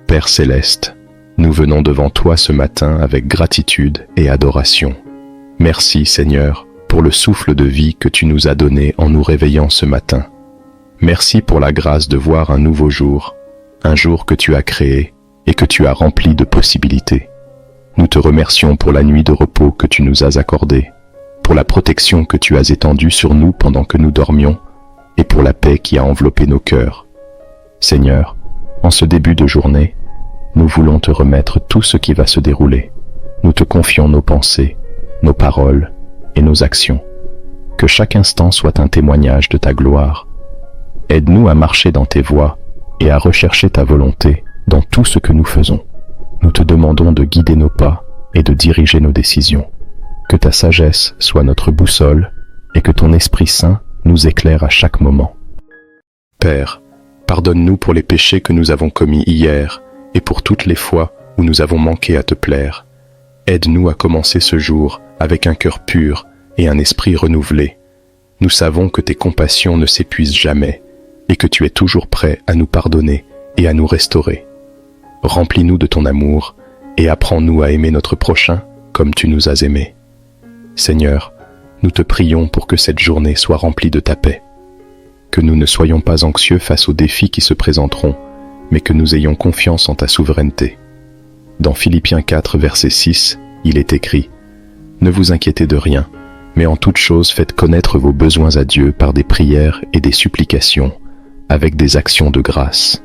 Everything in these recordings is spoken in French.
Père céleste, nous venons devant toi ce matin avec gratitude et adoration. Merci Seigneur pour le souffle de vie que tu nous as donné en nous réveillant ce matin. Merci pour la grâce de voir un nouveau jour, un jour que tu as créé et que tu as rempli de possibilités. Nous te remercions pour la nuit de repos que tu nous as accordée, pour la protection que tu as étendue sur nous pendant que nous dormions et pour la paix qui a enveloppé nos cœurs. Seigneur, en ce début de journée, nous voulons te remettre tout ce qui va se dérouler. Nous te confions nos pensées, nos paroles et nos actions. Que chaque instant soit un témoignage de ta gloire. Aide-nous à marcher dans tes voies et à rechercher ta volonté dans tout ce que nous faisons. Nous te demandons de guider nos pas et de diriger nos décisions. Que ta sagesse soit notre boussole et que ton Esprit Saint nous éclaire à chaque moment. Père, pardonne-nous pour les péchés que nous avons commis hier et pour toutes les fois où nous avons manqué à te plaire. Aide-nous à commencer ce jour avec un cœur pur et un esprit renouvelé. Nous savons que tes compassions ne s'épuisent jamais et que tu es toujours prêt à nous pardonner et à nous restaurer. Remplis-nous de ton amour et apprends-nous à aimer notre prochain comme tu nous as aimés. Seigneur, nous te prions pour que cette journée soit remplie de ta paix. Que nous ne soyons pas anxieux face aux défis qui se présenteront, mais que nous ayons confiance en ta souveraineté. Dans Philippiens 4, verset 6, il est écrit « Ne vous inquiétez de rien, mais en toute chose faites connaître vos besoins à Dieu par des prières et des supplications, avec des actions de grâce.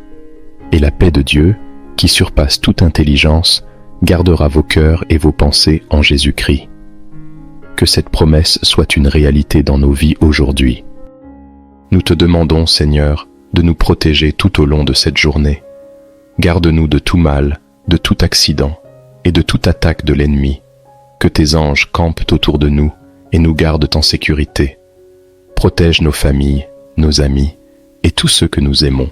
Et la paix de Dieu, qui surpasse toute intelligence, gardera vos cœurs et vos pensées en Jésus-Christ. » Que cette promesse soit une réalité dans nos vies aujourd'hui. Nous te demandons, Seigneur, de nous protéger tout au long de cette journée. Garde-nous de tout mal, de tout accident et de toute attaque de l'ennemi. Que tes anges campent autour de nous et nous gardent en sécurité. Protège nos familles, nos amis et tous ceux que nous aimons.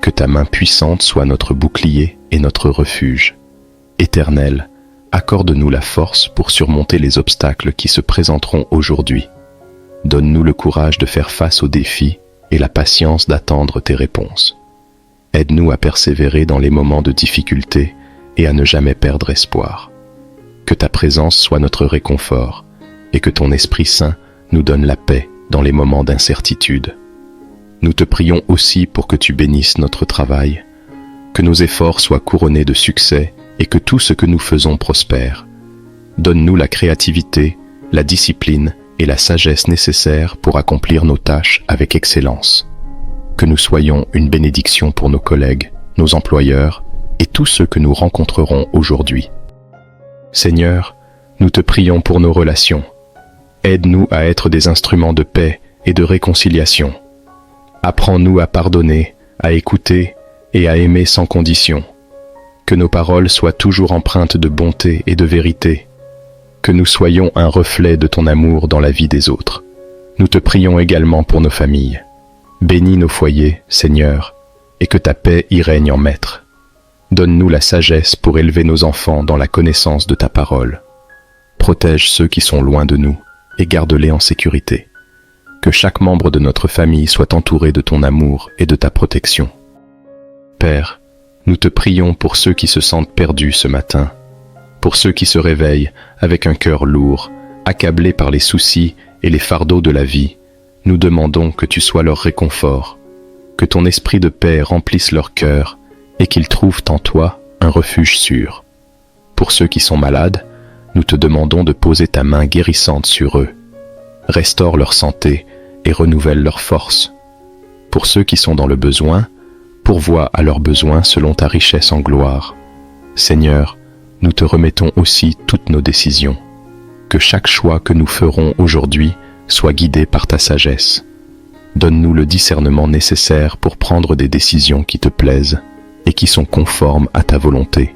Que ta main puissante soit notre bouclier et notre refuge. Éternel, accorde-nous la force pour surmonter les obstacles qui se présenteront aujourd'hui. Donne-nous le courage de faire face aux défis et la patience d'attendre tes réponses. Aide-nous à persévérer dans les moments de difficulté et à ne jamais perdre espoir. Que ta présence soit notre réconfort et que ton Esprit Saint nous donne la paix dans les moments d'incertitude. Nous te prions aussi pour que tu bénisses notre travail, que nos efforts soient couronnés de succès et que tout ce que nous faisons prospère. Donne-nous la créativité, la discipline et la sagesse nécessaires pour accomplir nos tâches avec excellence. Que nous soyons une bénédiction pour nos collègues, nos employeurs et tous ceux que nous rencontrerons aujourd'hui. Seigneur, nous te prions pour nos relations. Aide-nous à être des instruments de paix et de réconciliation. Apprends-nous à pardonner, à écouter et à aimer sans condition. Que nos paroles soient toujours empreintes de bonté et de vérité. Que nous soyons un reflet de ton amour dans la vie des autres. Nous te prions également pour nos familles. Bénis nos foyers, Seigneur, et que ta paix y règne en maître. Donne-nous la sagesse pour élever nos enfants dans la connaissance de ta parole. Protège ceux qui sont loin de nous et garde-les en sécurité. Que chaque membre de notre famille soit entouré de ton amour et de ta protection. Père, nous te prions pour ceux qui se sentent perdus ce matin, pour ceux qui se réveillent avec un cœur lourd, accablés par les soucis et les fardeaux de la vie. Nous demandons que tu sois leur réconfort, que ton esprit de paix remplisse leur cœur et qu'ils trouvent en toi un refuge sûr. Pour ceux qui sont malades, nous te demandons de poser ta main guérissante sur eux. Restaure leur santé et renouvelle leur force. Pour ceux qui sont dans le besoin, pourvois à leurs besoins selon ta richesse en gloire. Seigneur, nous te remettons aussi toutes nos décisions. Que chaque choix que nous ferons aujourd'hui soit guidé par ta sagesse. Donne-nous le discernement nécessaire pour prendre des décisions qui te plaisent et qui sont conformes à ta volonté.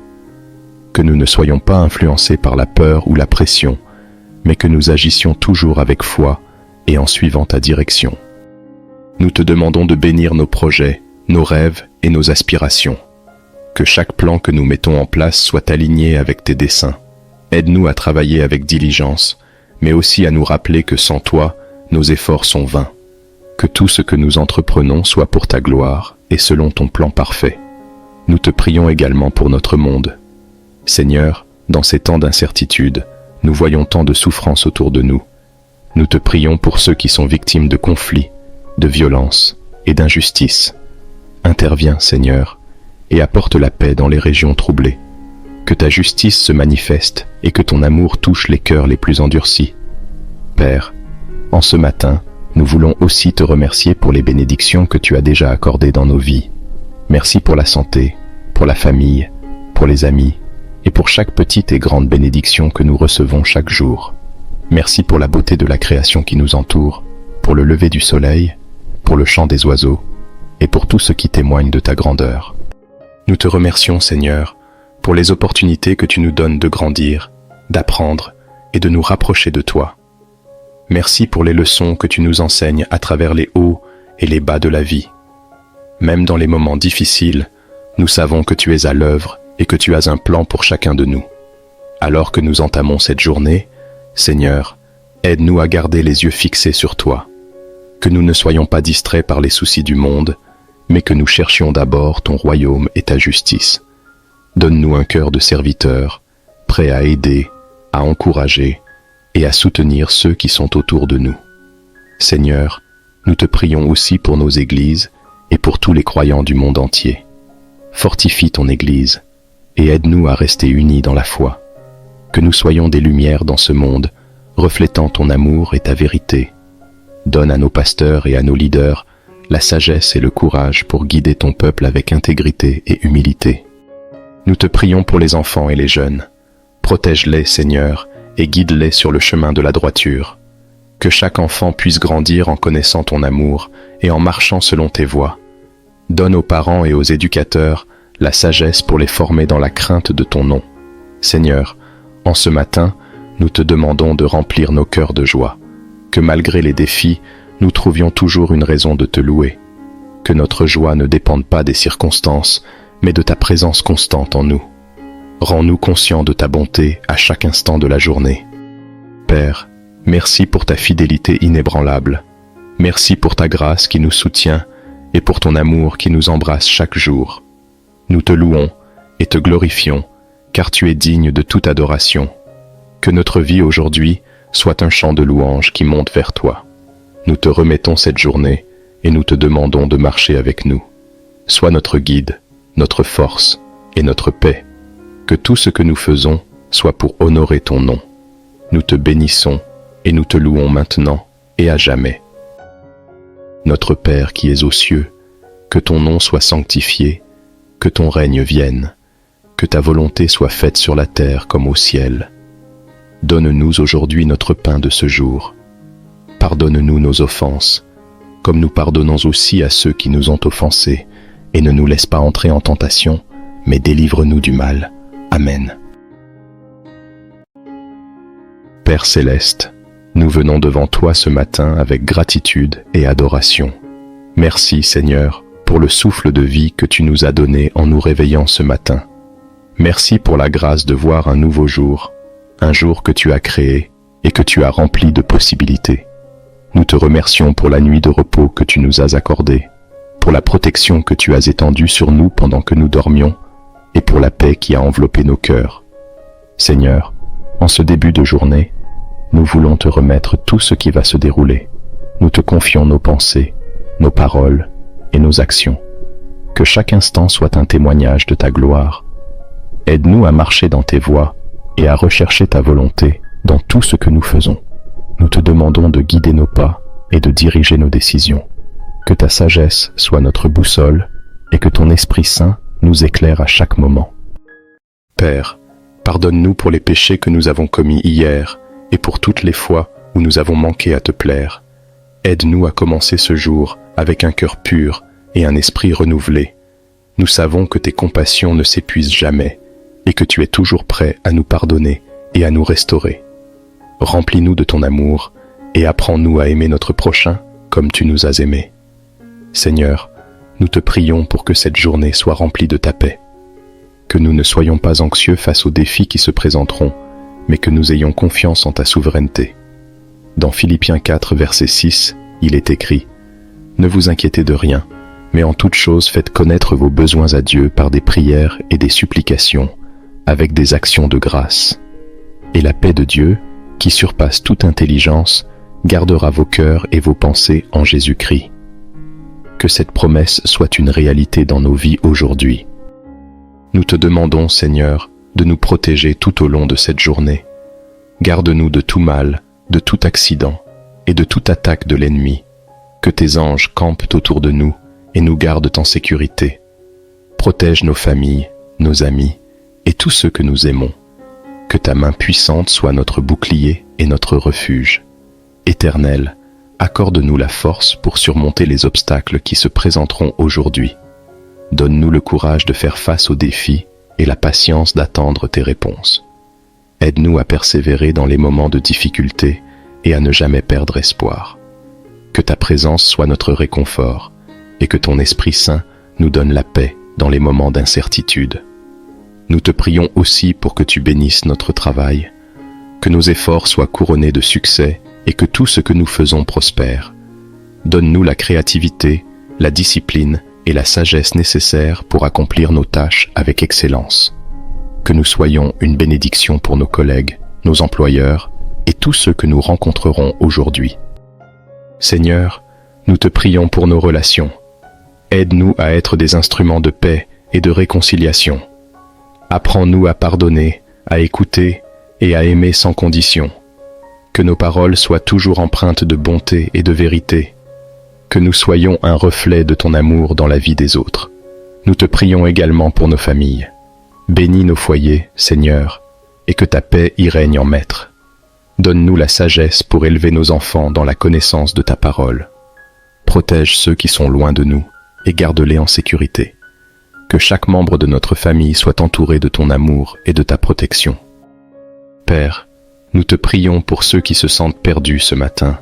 Que nous ne soyons pas influencés par la peur ou la pression, mais que nous agissions toujours avec foi et en suivant ta direction. Nous te demandons de bénir nos projets, nos rêves et nos aspirations. Que chaque plan que nous mettons en place soit aligné avec tes desseins. Aide-nous à travailler avec diligence, mais aussi à nous rappeler que sans toi, nos efforts sont vains. Que tout ce que nous entreprenons soit pour ta gloire et selon ton plan parfait. Nous te prions également pour notre monde. Seigneur, dans ces temps d'incertitude, nous voyons tant de souffrances autour de nous. Nous te prions pour ceux qui sont victimes de conflits, de violences et d'injustices. Interviens, Seigneur, et apporte la paix dans les régions troublées. Que ta justice se manifeste et que ton amour touche les cœurs les plus endurcis. Père, en ce matin, nous voulons aussi te remercier pour les bénédictions que tu as déjà accordées dans nos vies. Merci pour la santé, pour la famille, pour les amis et pour chaque petite et grande bénédiction que nous recevons chaque jour. Merci pour la beauté de la création qui nous entoure, pour le lever du soleil, pour le chant des oiseaux et pour tout ce qui témoigne de ta grandeur. Nous te remercions, Seigneur, pour les opportunités que tu nous donnes de grandir, d'apprendre et de nous rapprocher de toi. Merci pour les leçons que tu nous enseignes à travers les hauts et les bas de la vie. Même dans les moments difficiles, nous savons que tu es à l'œuvre et que tu as un plan pour chacun de nous. Alors que nous entamons cette journée, Seigneur, aide-nous à garder les yeux fixés sur toi. Que nous ne soyons pas distraits par les soucis du monde, mais que nous cherchions d'abord ton royaume et ta justice. Donne-nous un cœur de serviteur, prêt à aider, à encourager et à soutenir ceux qui sont autour de nous. Seigneur, nous te prions aussi pour nos églises et pour tous les croyants du monde entier. Fortifie ton Église et aide-nous à rester unis dans la foi. Que nous soyons des lumières dans ce monde, reflétant ton amour et ta vérité. Donne à nos pasteurs et à nos leaders la sagesse et le courage pour guider ton peuple avec intégrité et humilité. Nous te prions pour les enfants et les jeunes. Protège-les, Seigneur, et guide-les sur le chemin de la droiture. Que chaque enfant puisse grandir en connaissant ton amour et en marchant selon tes voies. Donne aux parents et aux éducateurs la sagesse pour les former dans la crainte de ton nom. Seigneur, en ce matin, nous te demandons de remplir nos cœurs de joie. Que malgré les défis, nous trouvions toujours une raison de te louer. Que notre joie ne dépende pas des circonstances, mais de ta présence constante en nous. Rends-nous conscients de ta bonté à chaque instant de la journée. Père, merci pour ta fidélité inébranlable. Merci pour ta grâce qui nous soutient et pour ton amour qui nous embrasse chaque jour. Nous te louons et te glorifions, car tu es digne de toute adoration. Que notre vie aujourd'hui soit un chant de louange qui monte vers toi. Nous te remettons cette journée et nous te demandons de marcher avec nous. Sois notre guide, notre force et notre paix. Que tout ce que nous faisons soit pour honorer ton nom. Nous te bénissons et nous te louons maintenant et à jamais. Notre Père qui es aux cieux, que ton nom soit sanctifié, que ton règne vienne, que ta volonté soit faite sur la terre comme au ciel. Donne-nous aujourd'hui notre pain de ce jour. Pardonne-nous nos offenses, comme nous pardonnons aussi à ceux qui nous ont offensés, et ne nous laisse pas entrer en tentation, mais délivre-nous du mal. Amen. Père céleste, nous venons devant toi ce matin avec gratitude et adoration. Merci Seigneur pour le souffle de vie que tu nous as donné en nous réveillant ce matin. Merci pour la grâce de voir un nouveau jour, un jour que tu as créé et que tu as rempli de possibilités. Nous te remercions pour la nuit de repos que tu nous as accordée, pour la protection que tu as étendue sur nous pendant que nous dormions, et pour la paix qui a enveloppé nos cœurs. Seigneur, en ce début de journée, nous voulons te remettre tout ce qui va se dérouler. Nous te confions nos pensées, nos paroles et nos actions. Que chaque instant soit un témoignage de ta gloire. Aide-nous à marcher dans tes voies et à rechercher ta volonté dans tout ce que nous faisons. Nous te demandons de guider nos pas et de diriger nos décisions. Que ta sagesse soit notre boussole et que ton Esprit Saint nous éclaire à chaque moment. Père, pardonne-nous pour les péchés que nous avons commis hier et pour toutes les fois où nous avons manqué à te plaire. Aide-nous à commencer ce jour avec un cœur pur et un esprit renouvelé. Nous savons que tes compassions ne s'épuisent jamais et que tu es toujours prêt à nous pardonner et à nous restaurer. Remplis-nous de ton amour et apprends-nous à aimer notre prochain comme tu nous as aimés. Seigneur, nous te prions pour que cette journée soit remplie de ta paix. Que nous ne soyons pas anxieux face aux défis qui se présenteront, mais que nous ayons confiance en ta souveraineté. Dans Philippiens 4, verset 6, il est écrit « Ne vous inquiétez de rien, mais en toute chose faites connaître vos besoins à Dieu par des prières et des supplications, avec des actions de grâce. Et la paix de Dieu, qui surpasse toute intelligence, gardera vos cœurs et vos pensées en Jésus-Christ. Que cette promesse soit une réalité dans nos vies aujourd'hui. Nous te demandons, Seigneur, de nous protéger tout au long de cette journée. Garde-nous de tout mal, de tout accident et de toute attaque de l'ennemi. Que tes anges campent autour de nous et nous gardent en sécurité. Protège nos familles, nos amis et tous ceux que nous aimons. Que ta main puissante soit notre bouclier et notre refuge. Éternel, accorde-nous la force pour surmonter les obstacles qui se présenteront aujourd'hui. Donne-nous le courage de faire face aux défis et la patience d'attendre tes réponses. Aide-nous à persévérer dans les moments de difficulté et à ne jamais perdre espoir. Que ta présence soit notre réconfort et que ton Esprit Saint nous donne la paix dans les moments d'incertitude. Nous te prions aussi pour que tu bénisses notre travail, que nos efforts soient couronnés de succès et que tout ce que nous faisons prospère. Donne-nous la créativité, la discipline et la sagesse nécessaires pour accomplir nos tâches avec excellence. Que nous soyons une bénédiction pour nos collègues, nos employeurs et tous ceux que nous rencontrerons aujourd'hui. Seigneur, nous te prions pour nos relations. Aide-nous à être des instruments de paix et de réconciliation. Apprends-nous à pardonner, à écouter et à aimer sans condition. Que nos paroles soient toujours empreintes de bonté et de vérité. Que nous soyons un reflet de ton amour dans la vie des autres. Nous te prions également pour nos familles. Bénis nos foyers, Seigneur, et que ta paix y règne en maître. Donne-nous la sagesse pour élever nos enfants dans la connaissance de ta parole. Protège ceux qui sont loin de nous et garde-les en sécurité. Que chaque membre de notre famille soit entouré de ton amour et de ta protection. Père, nous te prions pour ceux qui se sentent perdus ce matin,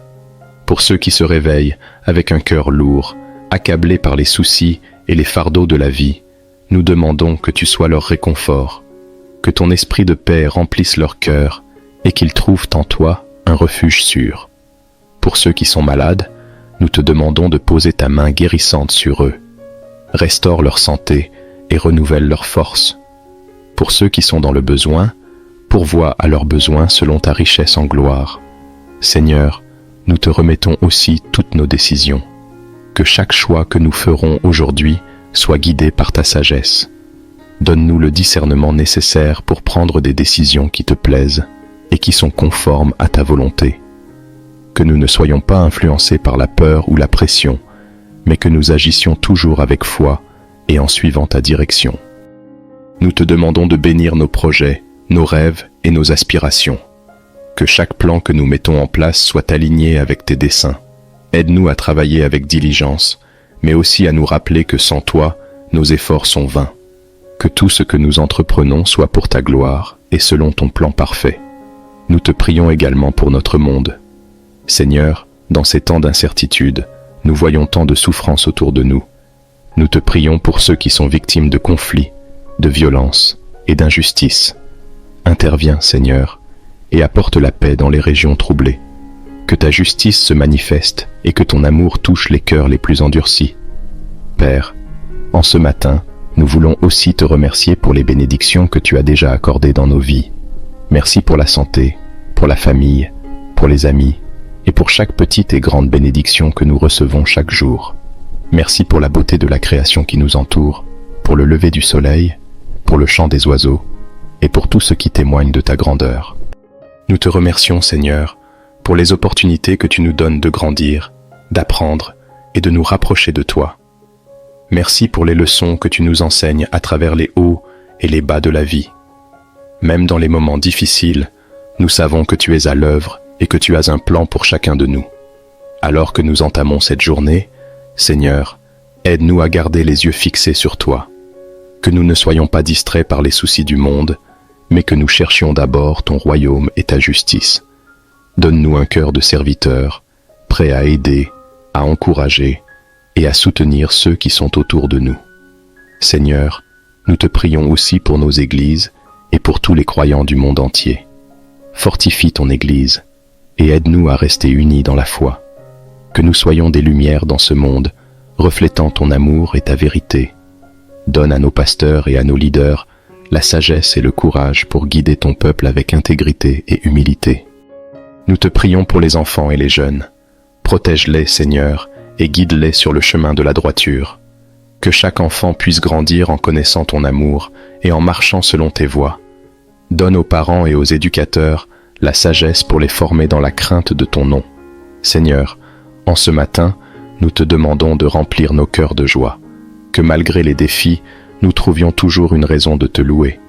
pour ceux qui se réveillent avec un cœur lourd, accablés par les soucis et les fardeaux de la vie. Nous demandons que tu sois leur réconfort, que ton esprit de paix remplisse leur cœur et qu'ils trouvent en toi un refuge sûr. Pour ceux qui sont malades, nous te demandons de poser ta main guérissante sur eux. Restaure leur santé et renouvelle leur force. Pour ceux qui sont dans le besoin, pourvois à leurs besoins selon ta richesse en gloire. Seigneur, nous te remettons aussi toutes nos décisions. Que chaque choix que nous ferons aujourd'hui soit guidé par ta sagesse. Donne-nous le discernement nécessaire pour prendre des décisions qui te plaisent et qui sont conformes à ta volonté. Que nous ne soyons pas influencés par la peur ou la pression, mais que nous agissions toujours avec foi et en suivant ta direction. Nous te demandons de bénir nos projets, nos rêves et nos aspirations. Que chaque plan que nous mettons en place soit aligné avec tes desseins. Aide-nous à travailler avec diligence, mais aussi à nous rappeler que sans toi, nos efforts sont vains. Que tout ce que nous entreprenons soit pour ta gloire et selon ton plan parfait. Nous te prions également pour notre monde. Seigneur, dans ces temps d'incertitude, nous voyons tant de souffrances autour de nous. Nous te prions pour ceux qui sont victimes de conflits, de violences et d'injustices. Interviens, Seigneur, et apporte la paix dans les régions troublées. Que ta justice se manifeste et que ton amour touche les cœurs les plus endurcis. Père, en ce matin, nous voulons aussi te remercier pour les bénédictions que tu as déjà accordées dans nos vies. Merci pour la santé, pour la famille, pour les amis et pour chaque petite et grande bénédiction que nous recevons chaque jour. Merci pour la beauté de la création qui nous entoure, pour le lever du soleil, pour le chant des oiseaux et pour tout ce qui témoigne de ta grandeur. Nous te remercions, Seigneur, pour les opportunités que tu nous donnes de grandir, d'apprendre et de nous rapprocher de toi. Merci pour les leçons que tu nous enseignes à travers les hauts et les bas de la vie. Même dans les moments difficiles, nous savons que tu es à l'œuvre et que tu as un plan pour chacun de nous. Alors que nous entamons cette journée, Seigneur, aide-nous à garder les yeux fixés sur toi. Que nous ne soyons pas distraits par les soucis du monde, mais que nous cherchions d'abord ton royaume et ta justice. Donne-nous un cœur de serviteur, prêt à aider, à encourager et à soutenir ceux qui sont autour de nous. Seigneur, nous te prions aussi pour nos églises et pour tous les croyants du monde entier. Fortifie ton Église et aide-nous à rester unis dans la foi. Que nous soyons des lumières dans ce monde, reflétant ton amour et ta vérité. Donne à nos pasteurs et à nos leaders la sagesse et le courage pour guider ton peuple avec intégrité et humilité. Nous te prions pour les enfants et les jeunes. Protège-les, Seigneur, et guide-les sur le chemin de la droiture. Que chaque enfant puisse grandir en connaissant ton amour et en marchant selon tes voies. Donne aux parents et aux éducateurs la sagesse pour les former dans la crainte de ton nom. Seigneur, en ce matin, nous te demandons de remplir nos cœurs de joie. Que malgré les défis, nous trouvions toujours une raison de te louer.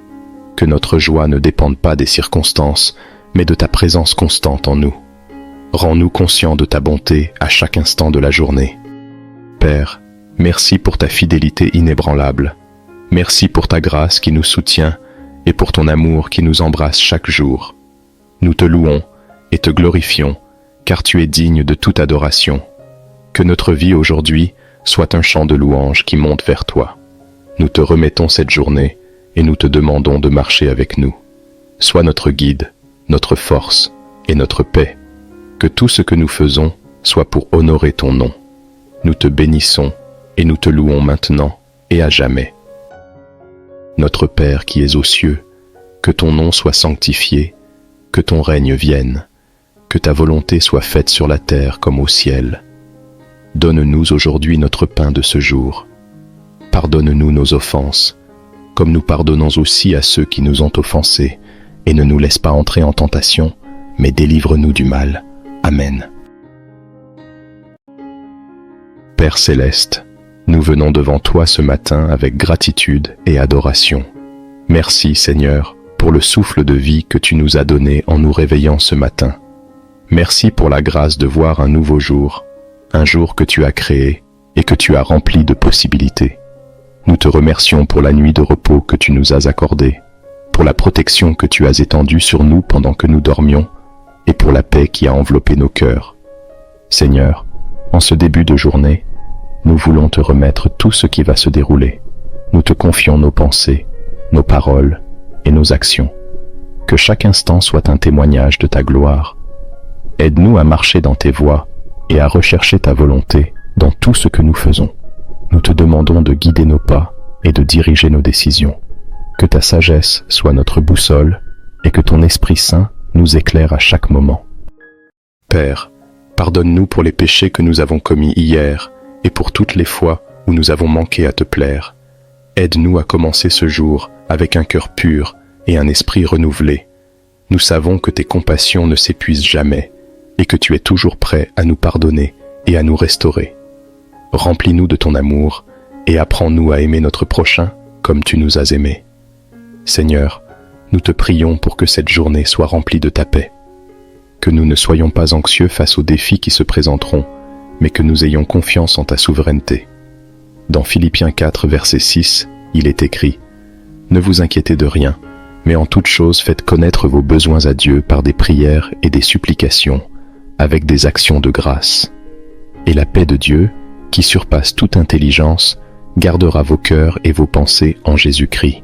Que notre joie ne dépende pas des circonstances, mais de ta présence constante en nous. Rends-nous conscients de ta bonté à chaque instant de la journée. Père, merci pour ta fidélité inébranlable. Merci pour ta grâce qui nous soutient et pour ton amour qui nous embrasse chaque jour. Nous te louons et te glorifions, car tu es digne de toute adoration. Que notre vie aujourd'hui soit un chant de louange qui monte vers toi. Nous te remettons cette journée et nous te demandons de marcher avec nous. Sois notre guide, notre force et notre paix. Que tout ce que nous faisons soit pour honorer ton nom. Nous te bénissons et nous te louons maintenant et à jamais. Notre Père qui es aux cieux, que ton nom soit sanctifié, que ton règne vienne, que ta volonté soit faite sur la terre comme au ciel. Donne-nous aujourd'hui notre pain de ce jour. Pardonne-nous nos offenses, comme nous pardonnons aussi à ceux qui nous ont offensés, et ne nous laisse pas entrer en tentation, mais délivre-nous du mal. Amen. Père céleste, nous venons devant toi ce matin avec gratitude et adoration. Merci Seigneur pour le souffle de vie que tu nous as donné en nous réveillant ce matin. Merci pour la grâce de voir un nouveau jour, un jour que tu as créé et que tu as rempli de possibilités. Nous te remercions pour la nuit de repos que tu nous as accordée, pour la protection que tu as étendue sur nous pendant que nous dormions, et pour la paix qui a enveloppé nos cœurs. Seigneur, en ce début de journée, nous voulons te remettre tout ce qui va se dérouler. Nous te confions nos pensées, nos paroles et nos actions. Que chaque instant soit un témoignage de ta gloire. Aide-nous à marcher dans tes voies et à rechercher ta volonté dans tout ce que nous faisons. Nous te demandons de guider nos pas et de diriger nos décisions. Que ta sagesse soit notre boussole et que ton Esprit Saint nous éclaire à chaque moment. Père, pardonne-nous pour les péchés que nous avons commis hier et pour toutes les fois où nous avons manqué à te plaire. Aide-nous à commencer ce jour avec un cœur pur et un esprit renouvelé. Nous savons que tes compassions ne s'épuisent jamais et que tu es toujours prêt à nous pardonner et à nous restaurer. Remplis-nous de ton amour et apprends-nous à aimer notre prochain comme tu nous as aimés. Seigneur, nous te prions pour que cette journée soit remplie de ta paix. Que nous ne soyons pas anxieux face aux défis qui se présenteront, mais que nous ayons confiance en ta souveraineté. Dans Philippiens 4, verset 6, il est écrit « Ne vous inquiétez de rien, mais en toute chose faites connaître vos besoins à Dieu par des prières et des supplications, avec des actions de grâce. Et la paix de Dieu, qui surpasse toute intelligence, gardera vos cœurs et vos pensées en Jésus-Christ. »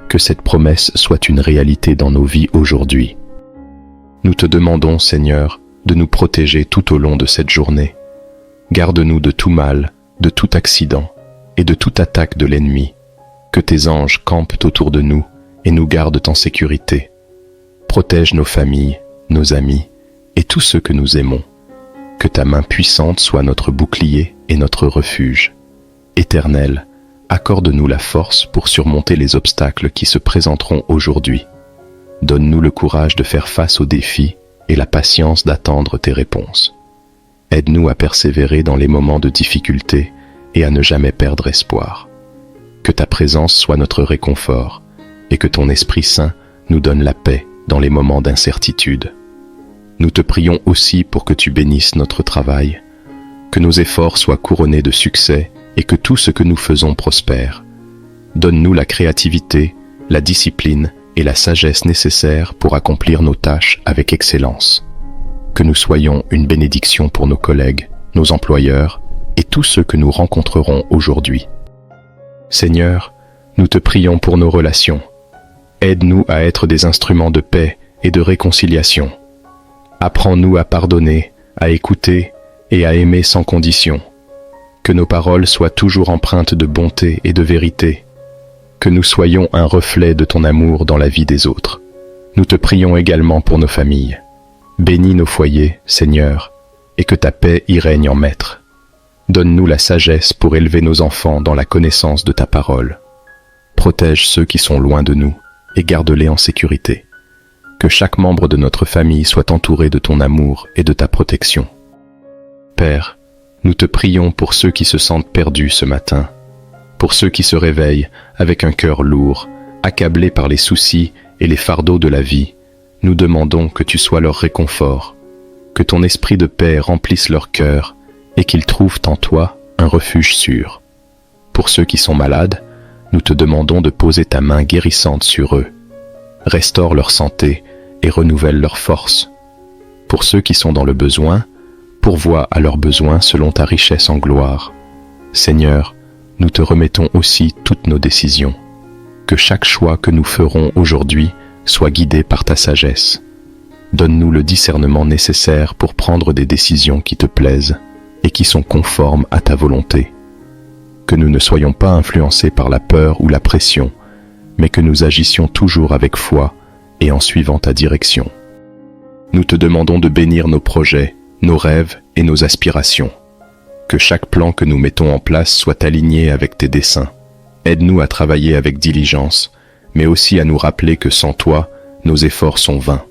Que cette promesse soit une réalité dans nos vies aujourd'hui. Nous te demandons, Seigneur, de nous protéger tout au long de cette journée. Garde-nous de tout mal, de tout accident et de toute attaque de l'ennemi. Que tes anges campent autour de nous et nous gardent en sécurité. Protège nos familles, nos amis et tous ceux que nous aimons. Que ta main puissante soit notre bouclier et notre refuge. Éternel, accorde-nous la force pour surmonter les obstacles qui se présenteront aujourd'hui. Donne-nous le courage de faire face aux défis et la patience d'attendre tes réponses. Aide-nous à persévérer dans les moments de difficulté et à ne jamais perdre espoir. Que ta présence soit notre réconfort et que ton Esprit Saint nous donne la paix dans les moments d'incertitude. Nous te prions aussi pour que tu bénisses notre travail, que nos efforts soient couronnés de succès et que tout ce que nous faisons prospère. Donne-nous la créativité, la discipline et la sagesse nécessaires pour accomplir nos tâches avec excellence. Que nous soyons une bénédiction pour nos collègues, nos employeurs et tous ceux que nous rencontrerons aujourd'hui. Seigneur, nous te prions pour nos relations. Aide-nous à être des instruments de paix et de réconciliation. Apprends-nous à pardonner, à écouter et à aimer sans condition. Que nos paroles soient toujours empreintes de bonté et de vérité. Que nous soyons un reflet de ton amour dans la vie des autres. Nous te prions également pour nos familles. Bénis nos foyers, Seigneur, et que ta paix y règne en maître. Donne-nous la sagesse pour élever nos enfants dans la connaissance de ta parole. Protège ceux qui sont loin de nous et garde-les en sécurité. Que chaque membre de notre famille soit entouré de ton amour et de ta protection. Père, nous te prions pour ceux qui se sentent perdus ce matin, pour ceux qui se réveillent avec un cœur lourd, accablés par les soucis et les fardeaux de la vie. Nous demandons que tu sois leur réconfort, que ton esprit de paix remplisse leur cœur et qu'ils trouvent en toi un refuge sûr. Pour ceux qui sont malades, nous te demandons de poser ta main guérissante sur eux. Restaure leur santé et renouvelle leur force. Pour ceux qui sont dans le besoin, pourvois à leurs besoins selon ta richesse en gloire. Seigneur, nous te remettons aussi toutes nos décisions. Que chaque choix que nous ferons aujourd'hui soit guidé par ta sagesse. Donne-nous le discernement nécessaire pour prendre des décisions qui te plaisent et qui sont conformes à ta volonté. Que nous ne soyons pas influencés par la peur ou la pression, mais que nous agissions toujours avec foi et en suivant ta direction. Nous te demandons de bénir nos projets, nos rêves et nos aspirations. Que chaque plan que nous mettons en place soit aligné avec tes desseins. Aide-nous à travailler avec diligence, mais aussi à nous rappeler que sans toi, nos efforts sont vains.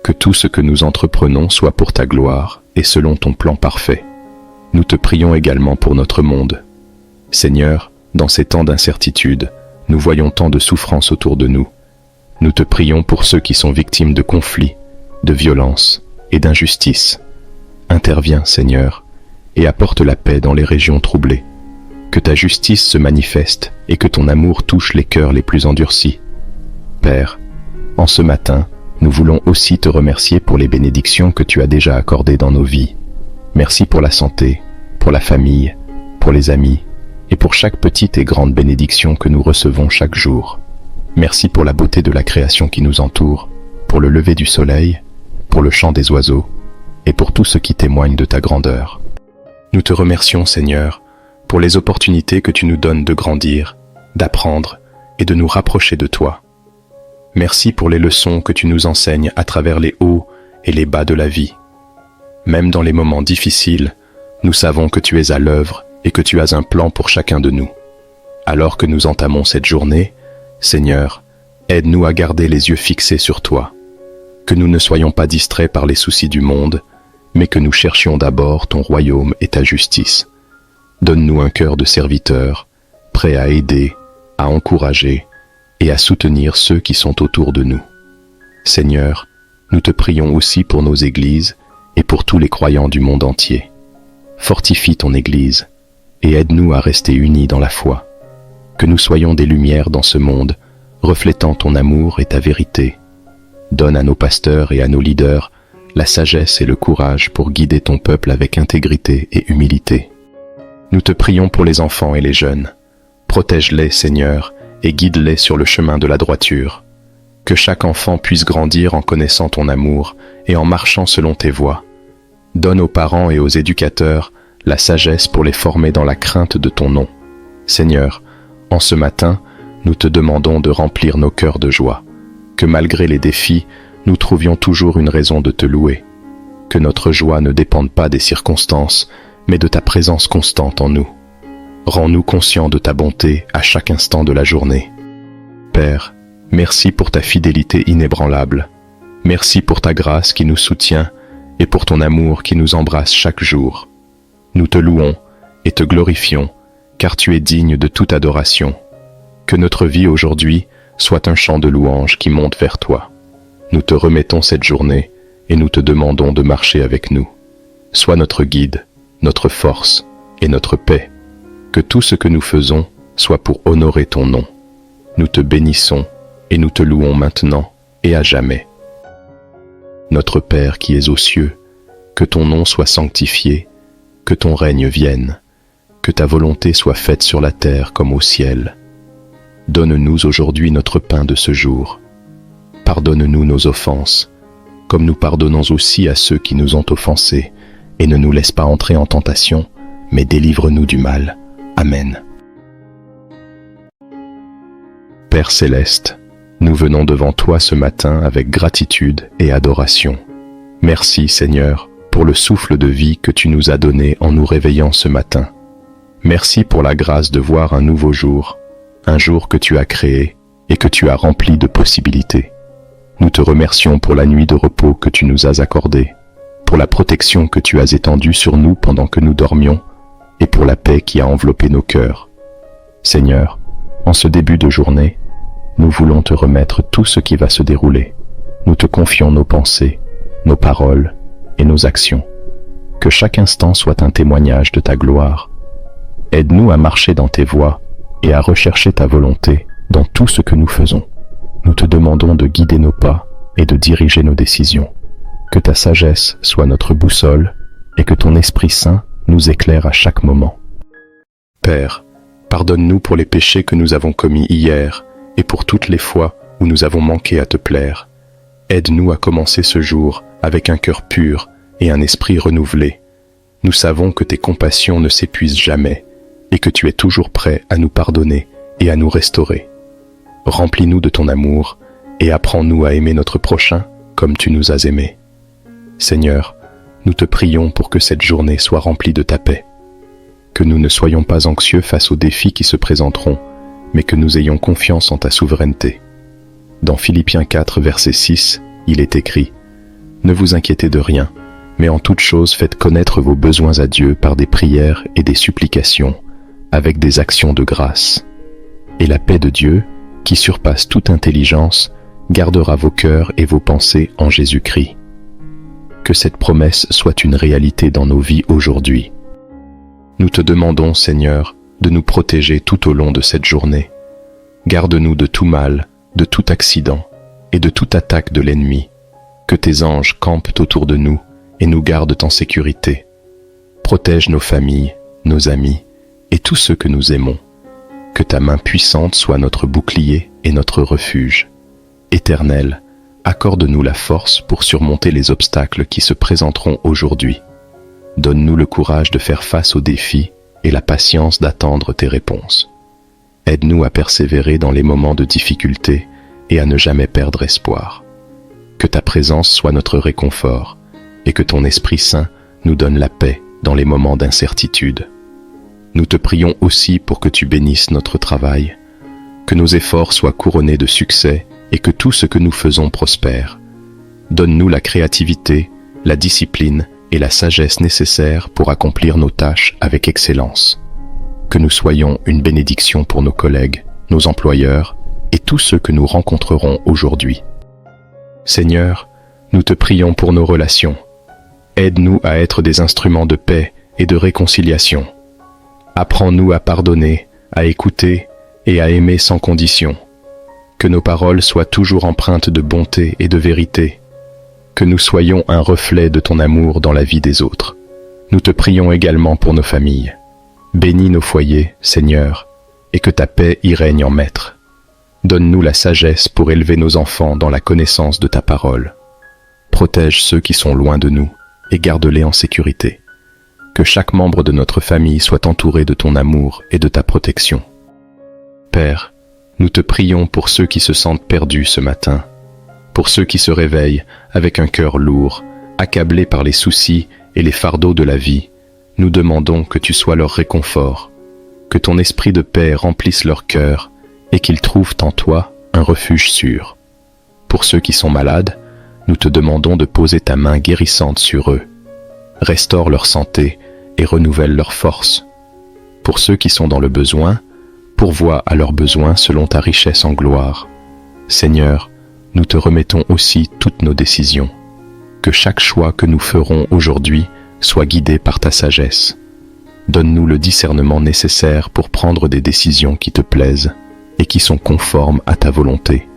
Que tout ce que nous entreprenons soit pour ta gloire et selon ton plan parfait. Nous te prions également pour notre monde. Seigneur, dans ces temps d'incertitude, nous voyons tant de souffrances autour de nous. Nous te prions pour ceux qui sont victimes de conflits, de violences et d'injustices. Interviens, Seigneur, et apporte la paix dans les régions troublées. Que ta justice se manifeste et que ton amour touche les cœurs les plus endurcis. Père, en ce matin, nous voulons aussi te remercier pour les bénédictions que tu as déjà accordées dans nos vies. Merci pour la santé, pour la famille, pour les amis et pour chaque petite et grande bénédiction que nous recevons chaque jour. Merci pour la beauté de la création qui nous entoure, pour le lever du soleil, pour le chant des oiseaux et pour tout ce qui témoigne de ta grandeur. Nous te remercions, Seigneur, pour les opportunités que tu nous donnes de grandir, d'apprendre et de nous rapprocher de toi. Merci pour les leçons que tu nous enseignes à travers les hauts et les bas de la vie. Même dans les moments difficiles, nous savons que tu es à l'œuvre et que tu as un plan pour chacun de nous. Alors que nous entamons cette journée, Seigneur, aide-nous à garder les yeux fixés sur toi. Que nous ne soyons pas distraits par les soucis du monde, mais que nous cherchions d'abord ton royaume et ta justice. Donne-nous un cœur de serviteur, prêt à aider, à encourager et à soutenir ceux qui sont autour de nous. Seigneur, nous te prions aussi pour nos églises et pour tous les croyants du monde entier. Fortifie ton Église et aide-nous à rester unis dans la foi. Que nous soyons des lumières dans ce monde, reflétant ton amour et ta vérité. Donne à nos pasteurs et à nos leaders la sagesse et le courage pour guider ton peuple avec intégrité et humilité. Nous te prions pour les enfants et les jeunes. Protège-les, Seigneur, et guide-les sur le chemin de la droiture. Que chaque enfant puisse grandir en connaissant ton amour et en marchant selon tes voies. Donne aux parents et aux éducateurs la sagesse pour les former dans la crainte de ton nom. Seigneur, en ce matin, nous te demandons de remplir nos cœurs de joie. Que malgré les défis, nous trouvions toujours une raison de te louer. Que notre joie ne dépende pas des circonstances, mais de ta présence constante en nous. Rends-nous conscients de ta bonté à chaque instant de la journée. Père, merci pour ta fidélité inébranlable. Merci pour ta grâce qui nous soutient et pour ton amour qui nous embrasse chaque jour. Nous te louons et te glorifions, car tu es digne de toute adoration. Que notre vie aujourd'hui soit un chant de louange qui monte vers toi. Nous te remettons cette journée et nous te demandons de marcher avec nous. Sois notre guide, notre force et notre paix. Que tout ce que nous faisons soit pour honorer ton nom. Nous te bénissons et nous te louons maintenant et à jamais. Notre Père qui es aux cieux, que ton nom soit sanctifié, que ton règne vienne, que ta volonté soit faite sur la terre comme au ciel. Donne-nous aujourd'hui notre pain de ce jour. Pardonne-nous nos offenses, comme nous pardonnons aussi à ceux qui nous ont offensés, et ne nous laisse pas entrer en tentation, mais délivre-nous du mal. Amen. Père céleste, nous venons devant toi ce matin avec gratitude et adoration. Merci Seigneur pour le souffle de vie que tu nous as donné en nous réveillant ce matin. Merci pour la grâce de voir un nouveau jour, un jour que tu as créé et que tu as rempli de possibilités. Nous te remercions pour la nuit de repos que tu nous as accordée, pour la protection que tu as étendue sur nous pendant que nous dormions et pour la paix qui a enveloppé nos cœurs. Seigneur, en ce début de journée, nous voulons te remettre tout ce qui va se dérouler. Nous te confions nos pensées, nos paroles et nos actions. Que chaque instant soit un témoignage de ta gloire. Aide-nous à marcher dans tes voies et à rechercher ta volonté dans tout ce que nous faisons. Nous te demandons de guider nos pas et de diriger nos décisions. Que ta sagesse soit notre boussole et que ton Esprit Saint nous éclaire à chaque moment. Père, pardonne-nous pour les péchés que nous avons commis hier et pour toutes les fois où nous avons manqué à te plaire. Aide-nous à commencer ce jour avec un cœur pur et un esprit renouvelé. Nous savons que tes compassions ne s'épuisent jamais et que tu es toujours prêt à nous pardonner et à nous restaurer. Remplis-nous de ton amour et apprends-nous à aimer notre prochain comme tu nous as aimés. Seigneur, nous te prions pour que cette journée soit remplie de ta paix. Que nous ne soyons pas anxieux face aux défis qui se présenteront, mais que nous ayons confiance en ta souveraineté. Dans Philippiens 4, verset 6, il est écrit « Ne vous inquiétez de rien, mais en toute chose faites connaître vos besoins à Dieu par des prières et des supplications, avec des actions de grâce. Et la paix de Dieu, qui surpasse toute intelligence, gardera vos cœurs et vos pensées en Jésus-Christ. » Que cette promesse soit une réalité dans nos vies aujourd'hui. Nous te demandons, Seigneur, de nous protéger tout au long de cette journée. Garde-nous de tout mal, de tout accident et de toute attaque de l'ennemi. Que tes anges campent autour de nous et nous gardent en sécurité. Protège nos familles, nos amis et tous ceux que nous aimons. Que ta main puissante soit notre bouclier et notre refuge. Éternel, accorde-nous la force pour surmonter les obstacles qui se présenteront aujourd'hui. Donne-nous le courage de faire face aux défis et la patience d'attendre tes réponses. Aide-nous à persévérer dans les moments de difficulté et à ne jamais perdre espoir. Que ta présence soit notre réconfort et que ton Esprit Saint nous donne la paix dans les moments d'incertitude. Nous te prions aussi pour que tu bénisses notre travail, que nos efforts soient couronnés de succès et que tout ce que nous faisons prospère. Donne-nous la créativité, la discipline et la sagesse nécessaires pour accomplir nos tâches avec excellence. Que nous soyons une bénédiction pour nos collègues, nos employeurs et tous ceux que nous rencontrerons aujourd'hui. Seigneur, nous te prions pour nos relations. Aide-nous à être des instruments de paix et de réconciliation. Apprends-nous à pardonner, à écouter et à aimer sans condition. Que nos paroles soient toujours empreintes de bonté et de vérité. Que nous soyons un reflet de ton amour dans la vie des autres. Nous te prions également pour nos familles. Bénis nos foyers, Seigneur, et que ta paix y règne en maître. Donne-nous la sagesse pour élever nos enfants dans la connaissance de ta parole. Protège ceux qui sont loin de nous et garde-les en sécurité. Que chaque membre de notre famille soit entouré de ton amour et de ta protection. Père, nous te prions pour ceux qui se sentent perdus ce matin, pour ceux qui se réveillent avec un cœur lourd, accablés par les soucis et les fardeaux de la vie. Nous demandons que tu sois leur réconfort, que ton esprit de paix remplisse leur cœur et qu'ils trouvent en toi un refuge sûr. Pour ceux qui sont malades, nous te demandons de poser ta main guérissante sur eux. Restaure leur santé et renouvelle leur force. Pour ceux qui sont dans le besoin, pourvois à leurs besoins selon ta richesse en gloire. Seigneur, nous te remettons aussi toutes nos décisions. Que chaque choix que nous ferons aujourd'hui soit guidé par ta sagesse. Donne-nous le discernement nécessaire pour prendre des décisions qui te plaisent et qui sont conformes à ta volonté.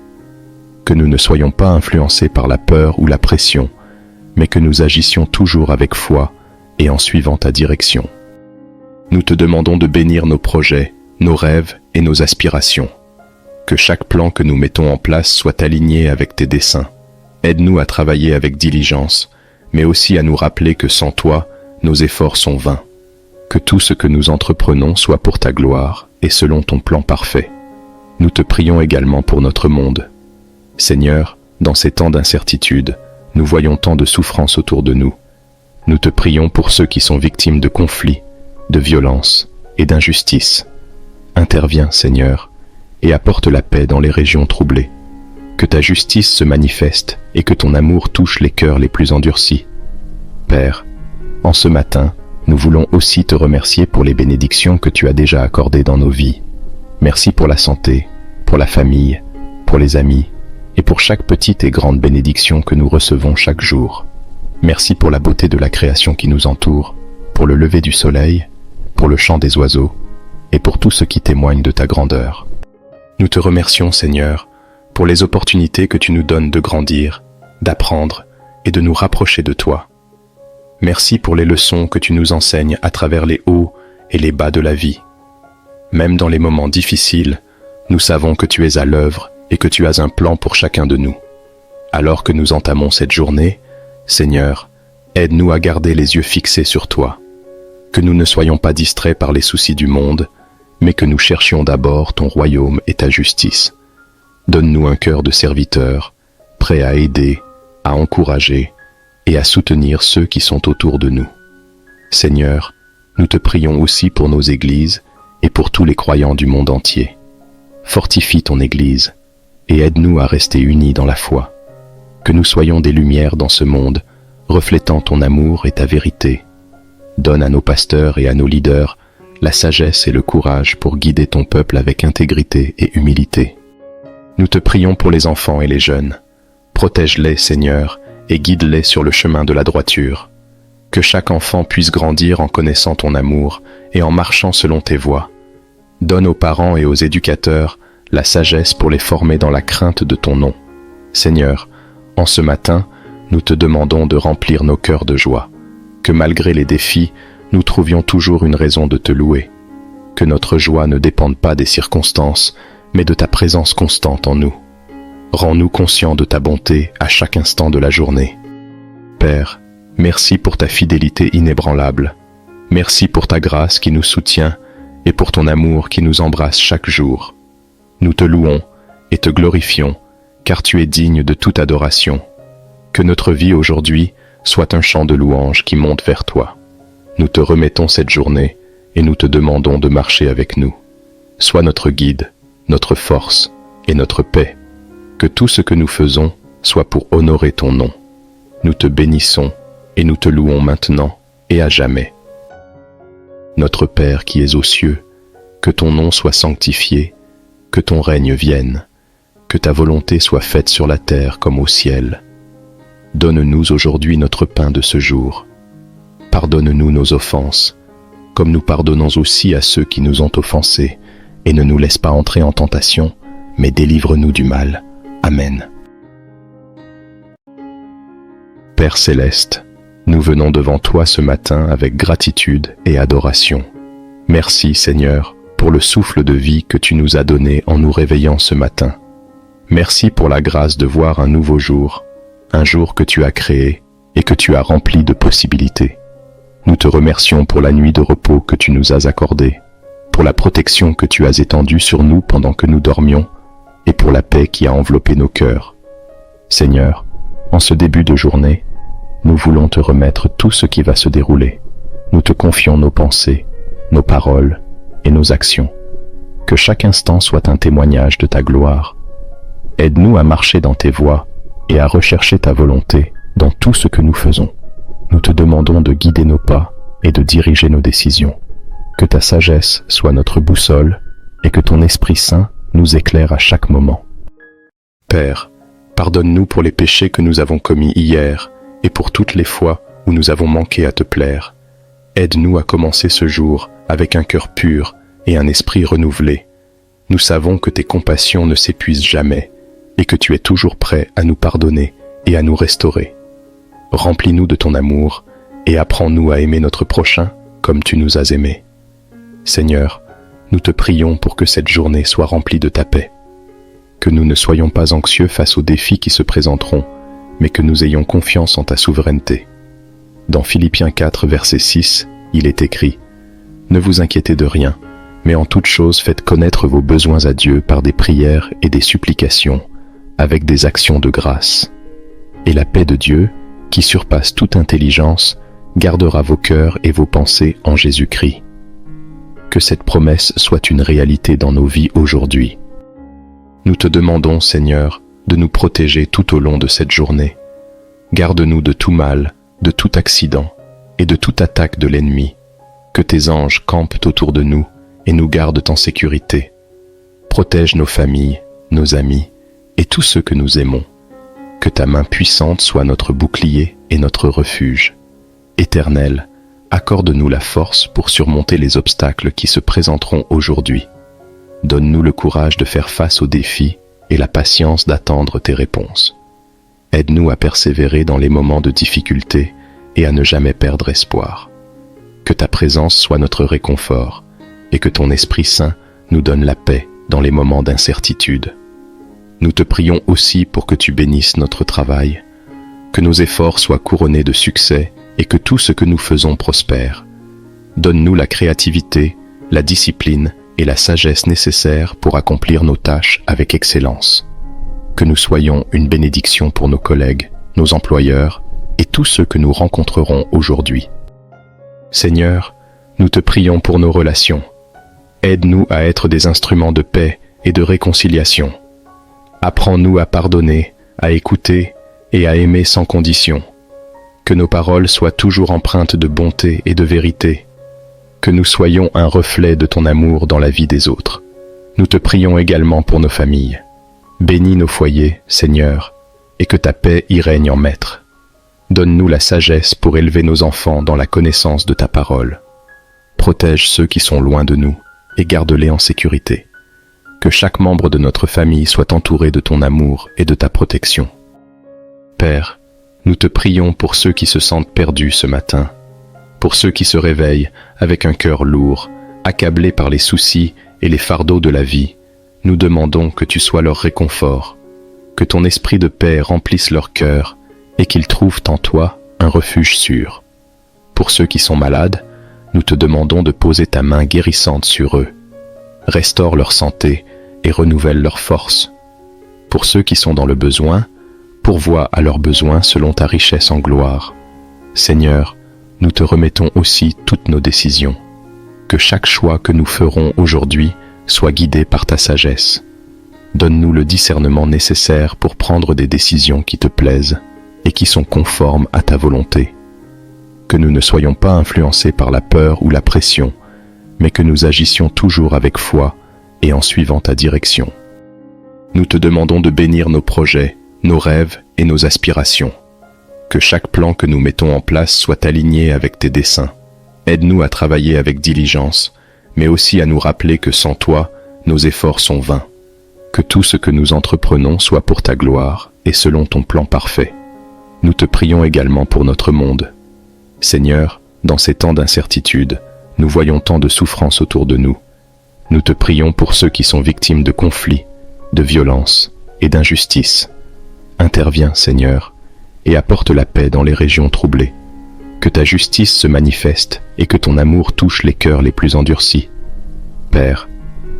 Que nous ne soyons pas influencés par la peur ou la pression, mais que nous agissions toujours avec foi et en suivant ta direction. Nous te demandons de bénir nos projets, nos rêves et nos aspirations. Que chaque plan que nous mettons en place soit aligné avec tes desseins. Aide-nous à travailler avec diligence, mais aussi à nous rappeler que sans toi, nos efforts sont vains. Que tout ce que nous entreprenons soit pour ta gloire et selon ton plan parfait. Nous te prions également pour notre monde. Seigneur, dans ces temps d'incertitude, nous voyons tant de souffrances autour de nous. Nous te prions pour ceux qui sont victimes de conflits, de violences et d'injustices. Interviens, Seigneur, et apporte la paix dans les régions troublées. Que ta justice se manifeste et que ton amour touche les cœurs les plus endurcis. Père, en ce matin, nous voulons aussi te remercier pour les bénédictions que tu as déjà accordées dans nos vies. Merci pour la santé, pour la famille, pour les amis, et pour chaque petite et grande bénédiction que nous recevons chaque jour. Merci pour la beauté de la création qui nous entoure, pour le lever du soleil, pour le chant des oiseaux, et pour tout ce qui témoigne de ta grandeur. Nous te remercions, Seigneur, pour les opportunités que tu nous donnes de grandir, d'apprendre et de nous rapprocher de toi. Merci pour les leçons que tu nous enseignes à travers les hauts et les bas de la vie. Même dans les moments difficiles, nous savons que tu es à l'œuvre et que tu as un plan pour chacun de nous. Alors que nous entamons cette journée, Seigneur, aide-nous à garder les yeux fixés sur toi. Que nous ne soyons pas distraits par les soucis du monde, mais que nous cherchions d'abord ton royaume et ta justice. Donne-nous un cœur de serviteur, prêt à aider, à encourager et à soutenir ceux qui sont autour de nous. Seigneur, nous te prions aussi pour nos églises et pour tous les croyants du monde entier. Fortifie ton Église et aide-nous à rester unis dans la foi. Que nous soyons des lumières dans ce monde, reflétant ton amour et ta vérité. Donne à nos pasteurs et à nos leaders la sagesse et le courage pour guider ton peuple avec intégrité et humilité. Nous te prions pour les enfants et les jeunes. Protège-les, Seigneur, et guide-les sur le chemin de la droiture. Que chaque enfant puisse grandir en connaissant ton amour et en marchant selon tes voies. Donne aux parents et aux éducateurs la sagesse pour les former dans la crainte de ton nom. Seigneur, en ce matin, nous te demandons de remplir nos cœurs de joie. Que malgré les défis, nous trouvions toujours une raison de te louer. Que notre joie ne dépende pas des circonstances, mais de ta présence constante en nous. Rends-nous conscients de ta bonté à chaque instant de la journée. Père, merci pour ta fidélité inébranlable. Merci pour ta grâce qui nous soutient et pour ton amour qui nous embrasse chaque jour. Nous te louons et te glorifions, car tu es digne de toute adoration. Que notre vie aujourd'hui soit un chant de louange qui monte vers toi. Nous te remettons cette journée et nous te demandons de marcher avec nous. Sois notre guide, notre force et notre paix. Que tout ce que nous faisons soit pour honorer ton nom. Nous te bénissons et nous te louons maintenant et à jamais. Notre Père qui es aux cieux, que ton nom soit sanctifié, que ton règne vienne, que ta volonté soit faite sur la terre comme au ciel. Donne-nous aujourd'hui notre pain de ce jour. Pardonne-nous nos offenses, comme nous pardonnons aussi à ceux qui nous ont offensés, et ne nous laisse pas entrer en tentation, mais délivre-nous du mal. Amen. Père céleste, nous venons devant toi ce matin avec gratitude et adoration. Merci Seigneur pour le souffle de vie que tu nous as donné en nous réveillant ce matin. Merci pour la grâce de voir un nouveau jour, un jour que tu as créé et que tu as rempli de possibilités. Nous te remercions pour la nuit de repos que tu nous as accordée, pour la protection que tu as étendue sur nous pendant que nous dormions, et pour la paix qui a enveloppé nos cœurs. Seigneur, en ce début de journée, nous voulons te remettre tout ce qui va se dérouler. Nous te confions nos pensées, nos paroles et nos actions. Que chaque instant soit un témoignage de ta gloire. Aide-nous à marcher dans tes voies et à rechercher ta volonté dans tout ce que nous faisons. Nous te demandons de guider nos pas et de diriger nos décisions. Que ta sagesse soit notre boussole et que ton Esprit Saint nous éclaire à chaque moment. Père, pardonne-nous pour les péchés que nous avons commis hier et pour toutes les fois où nous avons manqué à te plaire. Aide-nous à commencer ce jour avec un cœur pur et un esprit renouvelé. Nous savons que tes compassions ne s'épuisent jamais et que tu es toujours prêt à nous pardonner et à nous restaurer. Remplis-nous de ton amour et apprends-nous à aimer notre prochain comme tu nous as aimés. Seigneur, nous te prions pour que cette journée soit remplie de ta paix. Que nous ne soyons pas anxieux face aux défis qui se présenteront, mais que nous ayons confiance en ta souveraineté. Dans Philippiens 4, verset 6, il est écrit « Ne vous inquiétez de rien, mais en toute chose faites connaître vos besoins à Dieu par des prières et des supplications, avec des actions de grâce. Et la paix de Dieu, qui surpasse toute intelligence, gardera vos cœurs et vos pensées en Jésus-Christ. Que cette promesse soit une réalité dans nos vies aujourd'hui. Nous te demandons, Seigneur, de nous protéger tout au long de cette journée. Garde-nous de tout mal, de tout accident et de toute attaque de l'ennemi. Que tes anges campent autour de nous et nous gardent en sécurité. Protège nos familles, nos amis et tous ceux que nous aimons. Que ta main puissante soit notre bouclier et notre refuge. Éternel, accorde-nous la force pour surmonter les obstacles qui se présenteront aujourd'hui. Donne-nous le courage de faire face aux défis et la patience d'attendre tes réponses. Aide-nous à persévérer dans les moments de difficulté et à ne jamais perdre espoir. Que ta présence soit notre réconfort et que ton Esprit Saint nous donne la paix dans les moments d'incertitude. Nous te prions aussi pour que tu bénisses notre travail, que nos efforts soient couronnés de succès et que tout ce que nous faisons prospère. Donne-nous la créativité, la discipline et la sagesse nécessaires pour accomplir nos tâches avec excellence. Que nous soyons une bénédiction pour nos collègues, nos employeurs et tous ceux que nous rencontrerons aujourd'hui. Seigneur, nous te prions pour nos relations. Aide-nous à être des instruments de paix et de réconciliation. Apprends-nous à pardonner, à écouter et à aimer sans condition. Que nos paroles soient toujours empreintes de bonté et de vérité. Que nous soyons un reflet de ton amour dans la vie des autres. Nous te prions également pour nos familles. Bénis nos foyers, Seigneur, et que ta paix y règne en maître. Donne-nous la sagesse pour élever nos enfants dans la connaissance de ta parole. Protège ceux qui sont loin de nous et garde-les en sécurité. Que chaque membre de notre famille soit entouré de ton amour et de ta protection. Père, nous te prions pour ceux qui se sentent perdus ce matin, pour ceux qui se réveillent avec un cœur lourd, accablés par les soucis et les fardeaux de la vie. Nous demandons que tu sois leur réconfort, que ton esprit de paix remplisse leur cœur et qu'ils trouvent en toi un refuge sûr. Pour ceux qui sont malades, nous te demandons de poser ta main guérissante sur eux. Restaure leur santé et renouvelle leur force. Pour ceux qui sont dans le besoin, pourvois à leurs besoins selon ta richesse en gloire. Seigneur, nous te remettons aussi toutes nos décisions. Que chaque choix que nous ferons aujourd'hui soit guidé par ta sagesse. Donne-nous le discernement nécessaire pour prendre des décisions qui te plaisent et qui sont conformes à ta volonté. Que nous ne soyons pas influencés par la peur ou la pression, mais que nous agissions toujours avec foi et en suivant ta direction. Nous te demandons de bénir nos projets, nos rêves et nos aspirations. Que chaque plan que nous mettons en place soit aligné avec tes desseins. Aide-nous à travailler avec diligence, mais aussi à nous rappeler que sans toi, nos efforts sont vains. Que tout ce que nous entreprenons soit pour ta gloire et selon ton plan parfait. Nous te prions également pour notre monde. Seigneur, dans ces temps d'incertitude, nous voyons tant de souffrances autour de nous. Nous te prions pour ceux qui sont victimes de conflits, de violences et d'injustices. Interviens, Seigneur, et apporte la paix dans les régions troublées. Que ta justice se manifeste et que ton amour touche les cœurs les plus endurcis. Père,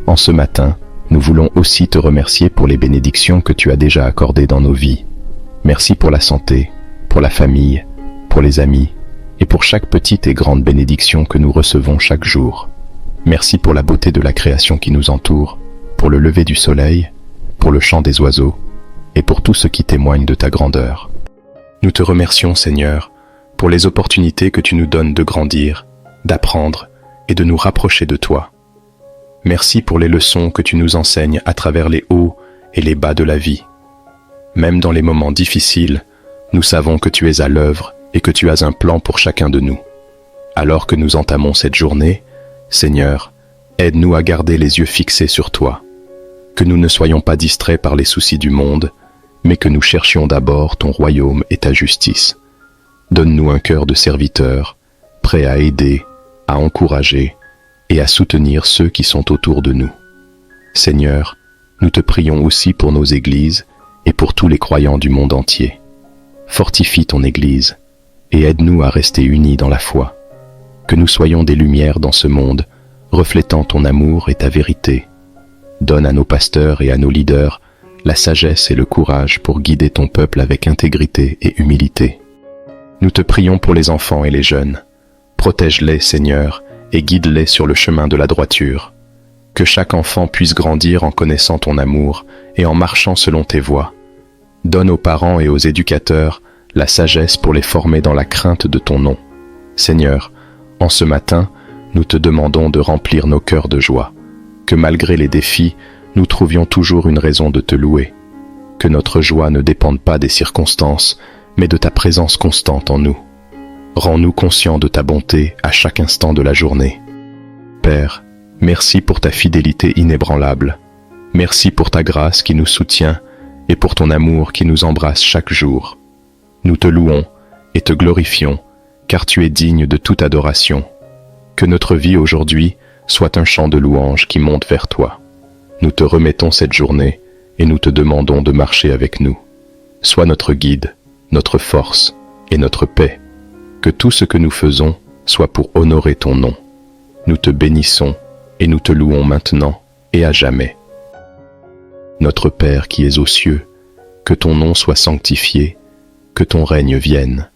en ce matin, nous voulons aussi te remercier pour les bénédictions que tu as déjà accordées dans nos vies. Merci pour la santé, pour la famille, pour les amis et pour chaque petite et grande bénédiction que nous recevons chaque jour. Merci pour la beauté de la création qui nous entoure, pour le lever du soleil, pour le chant des oiseaux et pour tout ce qui témoigne de ta grandeur. Nous te remercions, Seigneur, pour les opportunités que tu nous donnes de grandir, d'apprendre et de nous rapprocher de toi. Merci pour les leçons que tu nous enseignes à travers les hauts et les bas de la vie. Même dans les moments difficiles, nous savons que tu es à l'œuvre et que tu as un plan pour chacun de nous. Alors que nous entamons cette journée, Seigneur, aide-nous à garder les yeux fixés sur toi. Que nous ne soyons pas distraits par les soucis du monde, mais que nous cherchions d'abord ton royaume et ta justice. Donne-nous un cœur de serviteur, prêt à aider, à encourager et à soutenir ceux qui sont autour de nous. Seigneur, nous te prions aussi pour nos églises et pour tous les croyants du monde entier. Fortifie ton Église et aide-nous à rester unis dans la foi. que nous soyons des lumières dans ce monde, reflétant ton amour et ta vérité. Donne à nos pasteurs et à nos leaders la sagesse et le courage pour guider ton peuple avec intégrité et humilité. Nous te prions pour les enfants et les jeunes. Protège-les, Seigneur, et guide-les sur le chemin de la droiture. Que chaque enfant puisse grandir en connaissant ton amour et en marchant selon tes voies. Donne aux parents et aux éducateurs la sagesse pour les former dans la crainte de ton nom. Seigneur, en ce matin, nous te demandons de remplir nos cœurs de joie. Que malgré les défis, nous trouvions toujours une raison de te louer. Que notre joie ne dépende pas des circonstances, mais de ta présence constante en nous. Rends-nous conscients de ta bonté à chaque instant de la journée. Père, merci pour ta fidélité inébranlable. Merci pour ta grâce qui nous soutient et pour ton amour qui nous embrasse chaque jour. Nous te louons et te glorifions, car tu es digne de toute adoration. Que notre vie aujourd'hui soit un chant de louange qui monte vers toi. Nous te remettons cette journée et nous te demandons de marcher avec nous. Sois notre guide, notre force et notre paix. Que tout ce que nous faisons soit pour honorer ton nom. Nous te bénissons et nous te louons maintenant et à jamais. Notre Père qui es aux cieux, que ton nom soit sanctifié, que ton règne vienne,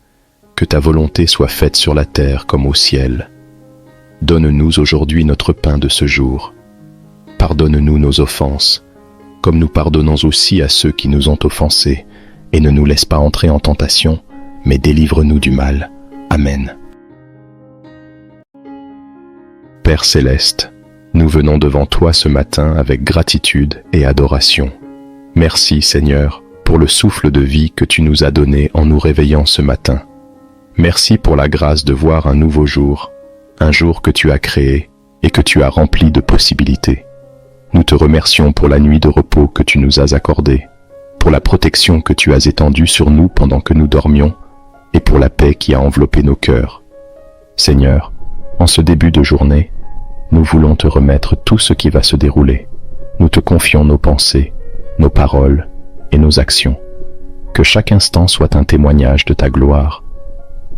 que ta volonté soit faite sur la terre comme au ciel. Donne-nous aujourd'hui notre pain de ce jour. Pardonne-nous nos offenses, comme nous pardonnons aussi à ceux qui nous ont offensés, et ne nous laisse pas entrer en tentation, mais délivre-nous du mal. Amen. Père céleste, nous venons devant toi ce matin avec gratitude et adoration. Merci Seigneur pour le souffle de vie que tu nous as donné en nous réveillant ce matin. Merci pour la grâce de voir un nouveau jour, un jour que tu as créé et que tu as rempli de possibilités. Nous te remercions pour la nuit de repos que tu nous as accordée, pour la protection que tu as étendue sur nous pendant que nous dormions, et pour la paix qui a enveloppé nos cœurs. Seigneur, en ce début de journée, nous voulons te remettre tout ce qui va se dérouler. Nous te confions nos pensées, nos paroles et nos actions. Que chaque instant soit un témoignage de ta gloire.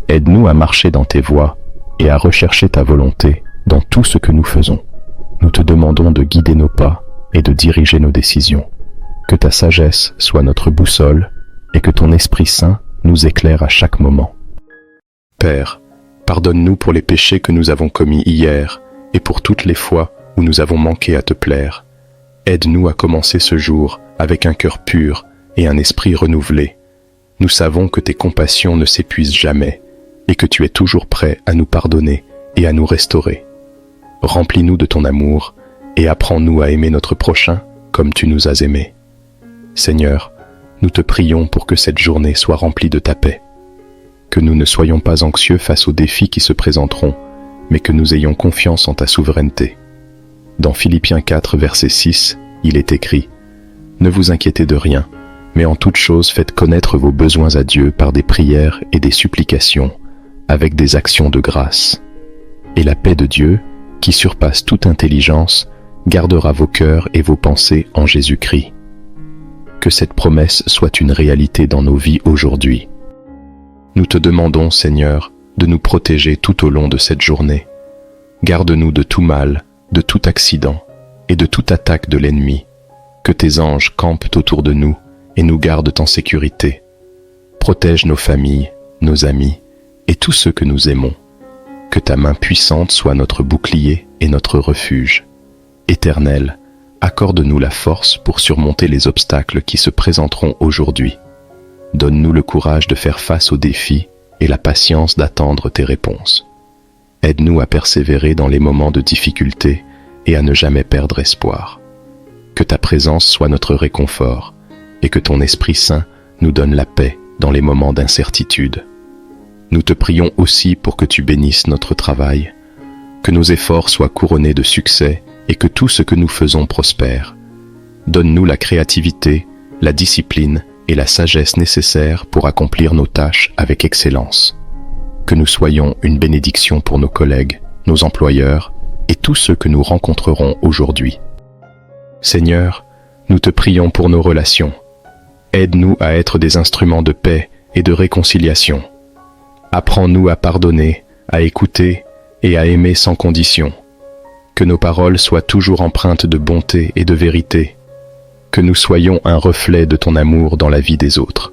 Aide-nous à marcher dans tes voies et à rechercher ta volonté dans tout ce que nous faisons. Nous te demandons de guider nos pas et de diriger nos décisions. Que ta sagesse soit notre boussole et que ton Esprit Saint nous éclaire à chaque moment. Père, pardonne-nous pour les péchés que nous avons commis hier et pour toutes les fois où nous avons manqué à te plaire. Aide-nous à commencer ce jour avec un cœur pur et un esprit renouvelé. Nous savons que tes compassions ne s'épuisent jamais et que tu es toujours prêt à nous pardonner et à nous restaurer. Remplis-nous de ton amour et apprends-nous à aimer notre prochain comme tu nous as aimés. Seigneur, nous te prions pour que cette journée soit remplie de ta paix. Que nous ne soyons pas anxieux face aux défis qui se présenteront, mais que nous ayons confiance en ta souveraineté. Dans Philippiens 4, verset 6, il est écrit « Ne vous inquiétez de rien, mais en toute chose faites connaître vos besoins à Dieu par des prières et des supplications, avec des actions de grâce. Et la paix de Dieu, qui surpasse toute intelligence, gardera vos cœurs et vos pensées en Jésus-Christ. » Que cette promesse soit une réalité dans nos vies aujourd'hui. Nous te demandons, Seigneur, de nous protéger tout au long de cette journée. Garde-nous de tout mal, de tout accident et de toute attaque de l'ennemi. Que tes anges campent autour de nous et nous gardent en sécurité. Protège nos familles, nos amis et tous ceux que nous aimons. Que ta main puissante soit notre bouclier et notre refuge. Éternel, accorde-nous la force pour surmonter les obstacles qui se présenteront aujourd'hui. Donne-nous le courage de faire face aux défis et la patience d'attendre tes réponses. Aide-nous à persévérer dans les moments de difficulté et à ne jamais perdre espoir. Que ta présence soit notre réconfort et que ton Esprit Saint nous donne la paix dans les moments d'incertitude. Nous te prions aussi pour que tu bénisses notre travail, que nos efforts soient couronnés de succès et que tout ce que nous faisons prospère. Donne-nous la créativité, la discipline et la sagesse nécessaires pour accomplir nos tâches avec excellence. Que nous soyons une bénédiction pour nos collègues, nos employeurs et tous ceux que nous rencontrerons aujourd'hui. Seigneur, nous te prions pour nos relations. Aide-nous à être des instruments de paix et de réconciliation. Apprends-nous à pardonner, à écouter et à aimer sans condition. Que nos paroles soient toujours empreintes de bonté et de vérité. Que nous soyons un reflet de ton amour dans la vie des autres.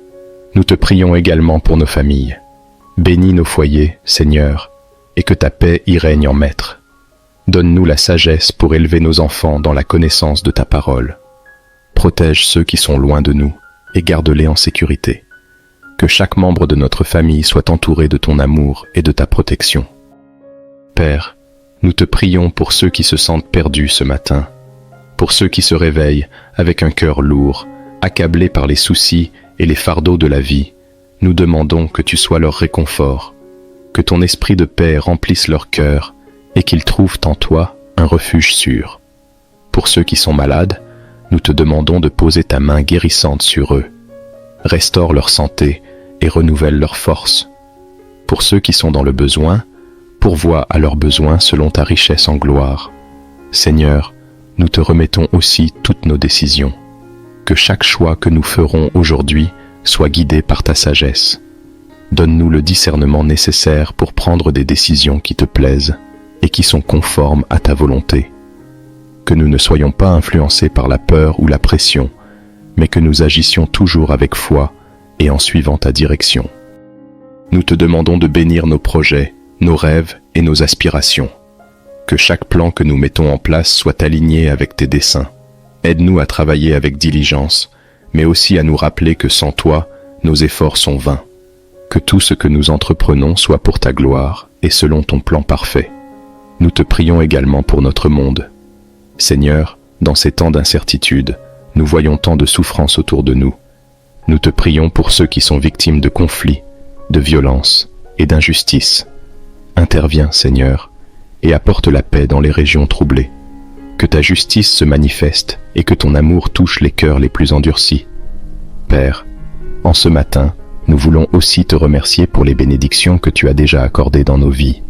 Nous te prions également pour nos familles. Bénis nos foyers, Seigneur, et que ta paix y règne en maître. Donne-nous la sagesse pour élever nos enfants dans la connaissance de ta parole. Protège ceux qui sont loin de nous et garde-les en sécurité. Que chaque membre de notre famille soit entouré de ton amour et de ta protection. Père, nous te prions pour ceux qui se sentent perdus ce matin, pour ceux qui se réveillent avec un cœur lourd, accablés par les soucis et les fardeaux de la vie. Nous demandons que tu sois leur réconfort, que ton esprit de paix remplisse leur cœur et qu'ils trouvent en toi un refuge sûr. Pour ceux qui sont malades, nous te demandons de poser ta main guérissante sur eux. Restaure leur santé et renouvelle leur force. Pour ceux qui sont dans le besoin, pourvois à leurs besoins selon ta richesse en gloire. Seigneur, nous te remettons aussi toutes nos décisions. Que chaque choix que nous ferons aujourd'hui soit guidé par ta sagesse. Donne-nous le discernement nécessaire pour prendre des décisions qui te plaisent et qui sont conformes à ta volonté. Que nous ne soyons pas influencés par la peur ou la pression, mais que nous agissions toujours avec foi et en suivant ta direction. Nous te demandons de bénir nos projets, nos rêves et nos aspirations. Que chaque plan que nous mettons en place soit aligné avec tes desseins. Aide-nous à travailler avec diligence, mais aussi à nous rappeler que sans toi, nos efforts sont vains. Que tout ce que nous entreprenons soit pour ta gloire et selon ton plan parfait. Nous te prions également pour notre monde. Seigneur, dans ces temps d'incertitude, nous voyons tant de souffrances autour de nous. Nous te prions pour ceux qui sont victimes de conflits, de violences et d'injustices. Interviens, Seigneur, et apporte la paix dans les régions troublées. Que ta justice se manifeste et que ton amour touche les cœurs les plus endurcis. Père, en ce matin, nous voulons aussi te remercier pour les bénédictions que tu as déjà accordées dans nos vies.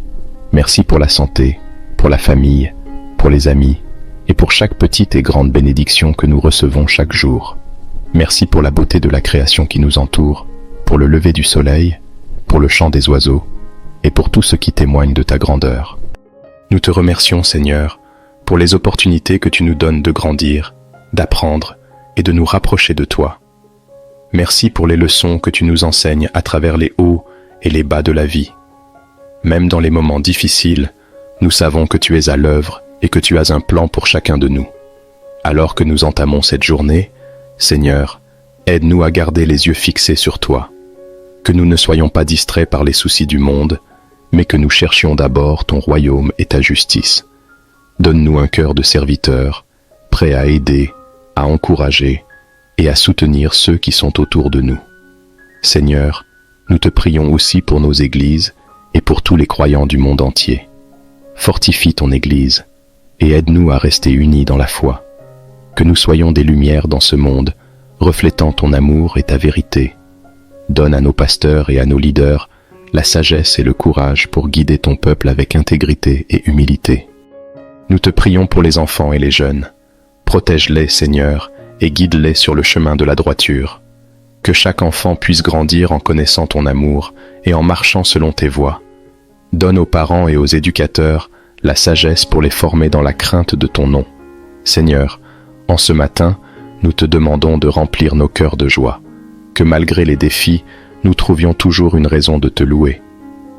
Merci pour la santé, pour la famille, pour les amis et pour chaque petite et grande bénédiction que nous recevons chaque jour. Merci pour la beauté de la création qui nous entoure, pour le lever du soleil, pour le chant des oiseaux et pour tout ce qui témoigne de ta grandeur. Nous te remercions, Seigneur, pour les opportunités que tu nous donnes de grandir, d'apprendre et de nous rapprocher de toi. Merci pour les leçons que tu nous enseignes à travers les hauts et les bas de la vie. Même dans les moments difficiles, nous savons que tu es à l'œuvre et que tu as un plan pour chacun de nous. Alors que nous entamons cette journée, Seigneur, aide-nous à garder les yeux fixés sur toi. Que nous ne soyons pas distraits par les soucis du monde, mais que nous cherchions d'abord ton royaume et ta justice. Donne-nous un cœur de serviteur, prêt à aider, à encourager et à soutenir ceux qui sont autour de nous. Seigneur, nous te prions aussi pour nos églises et pour tous les croyants du monde entier. Fortifie ton Église et aide-nous à rester unis dans la foi. Que nous soyons des lumières dans ce monde, reflétant ton amour et ta vérité. Donne à nos pasteurs et à nos leaders la sagesse et le courage pour guider ton peuple avec intégrité et humilité. Nous te prions pour les enfants et les jeunes. Protège-les, Seigneur, et guide-les sur le chemin de la droiture. Que chaque enfant puisse grandir en connaissant ton amour et en marchant selon tes voies. Donne aux parents et aux éducateurs la sagesse pour les former dans la crainte de ton nom. Seigneur, en ce matin, nous te demandons de remplir nos cœurs de joie. Que malgré les défis, nous trouvions toujours une raison de te louer.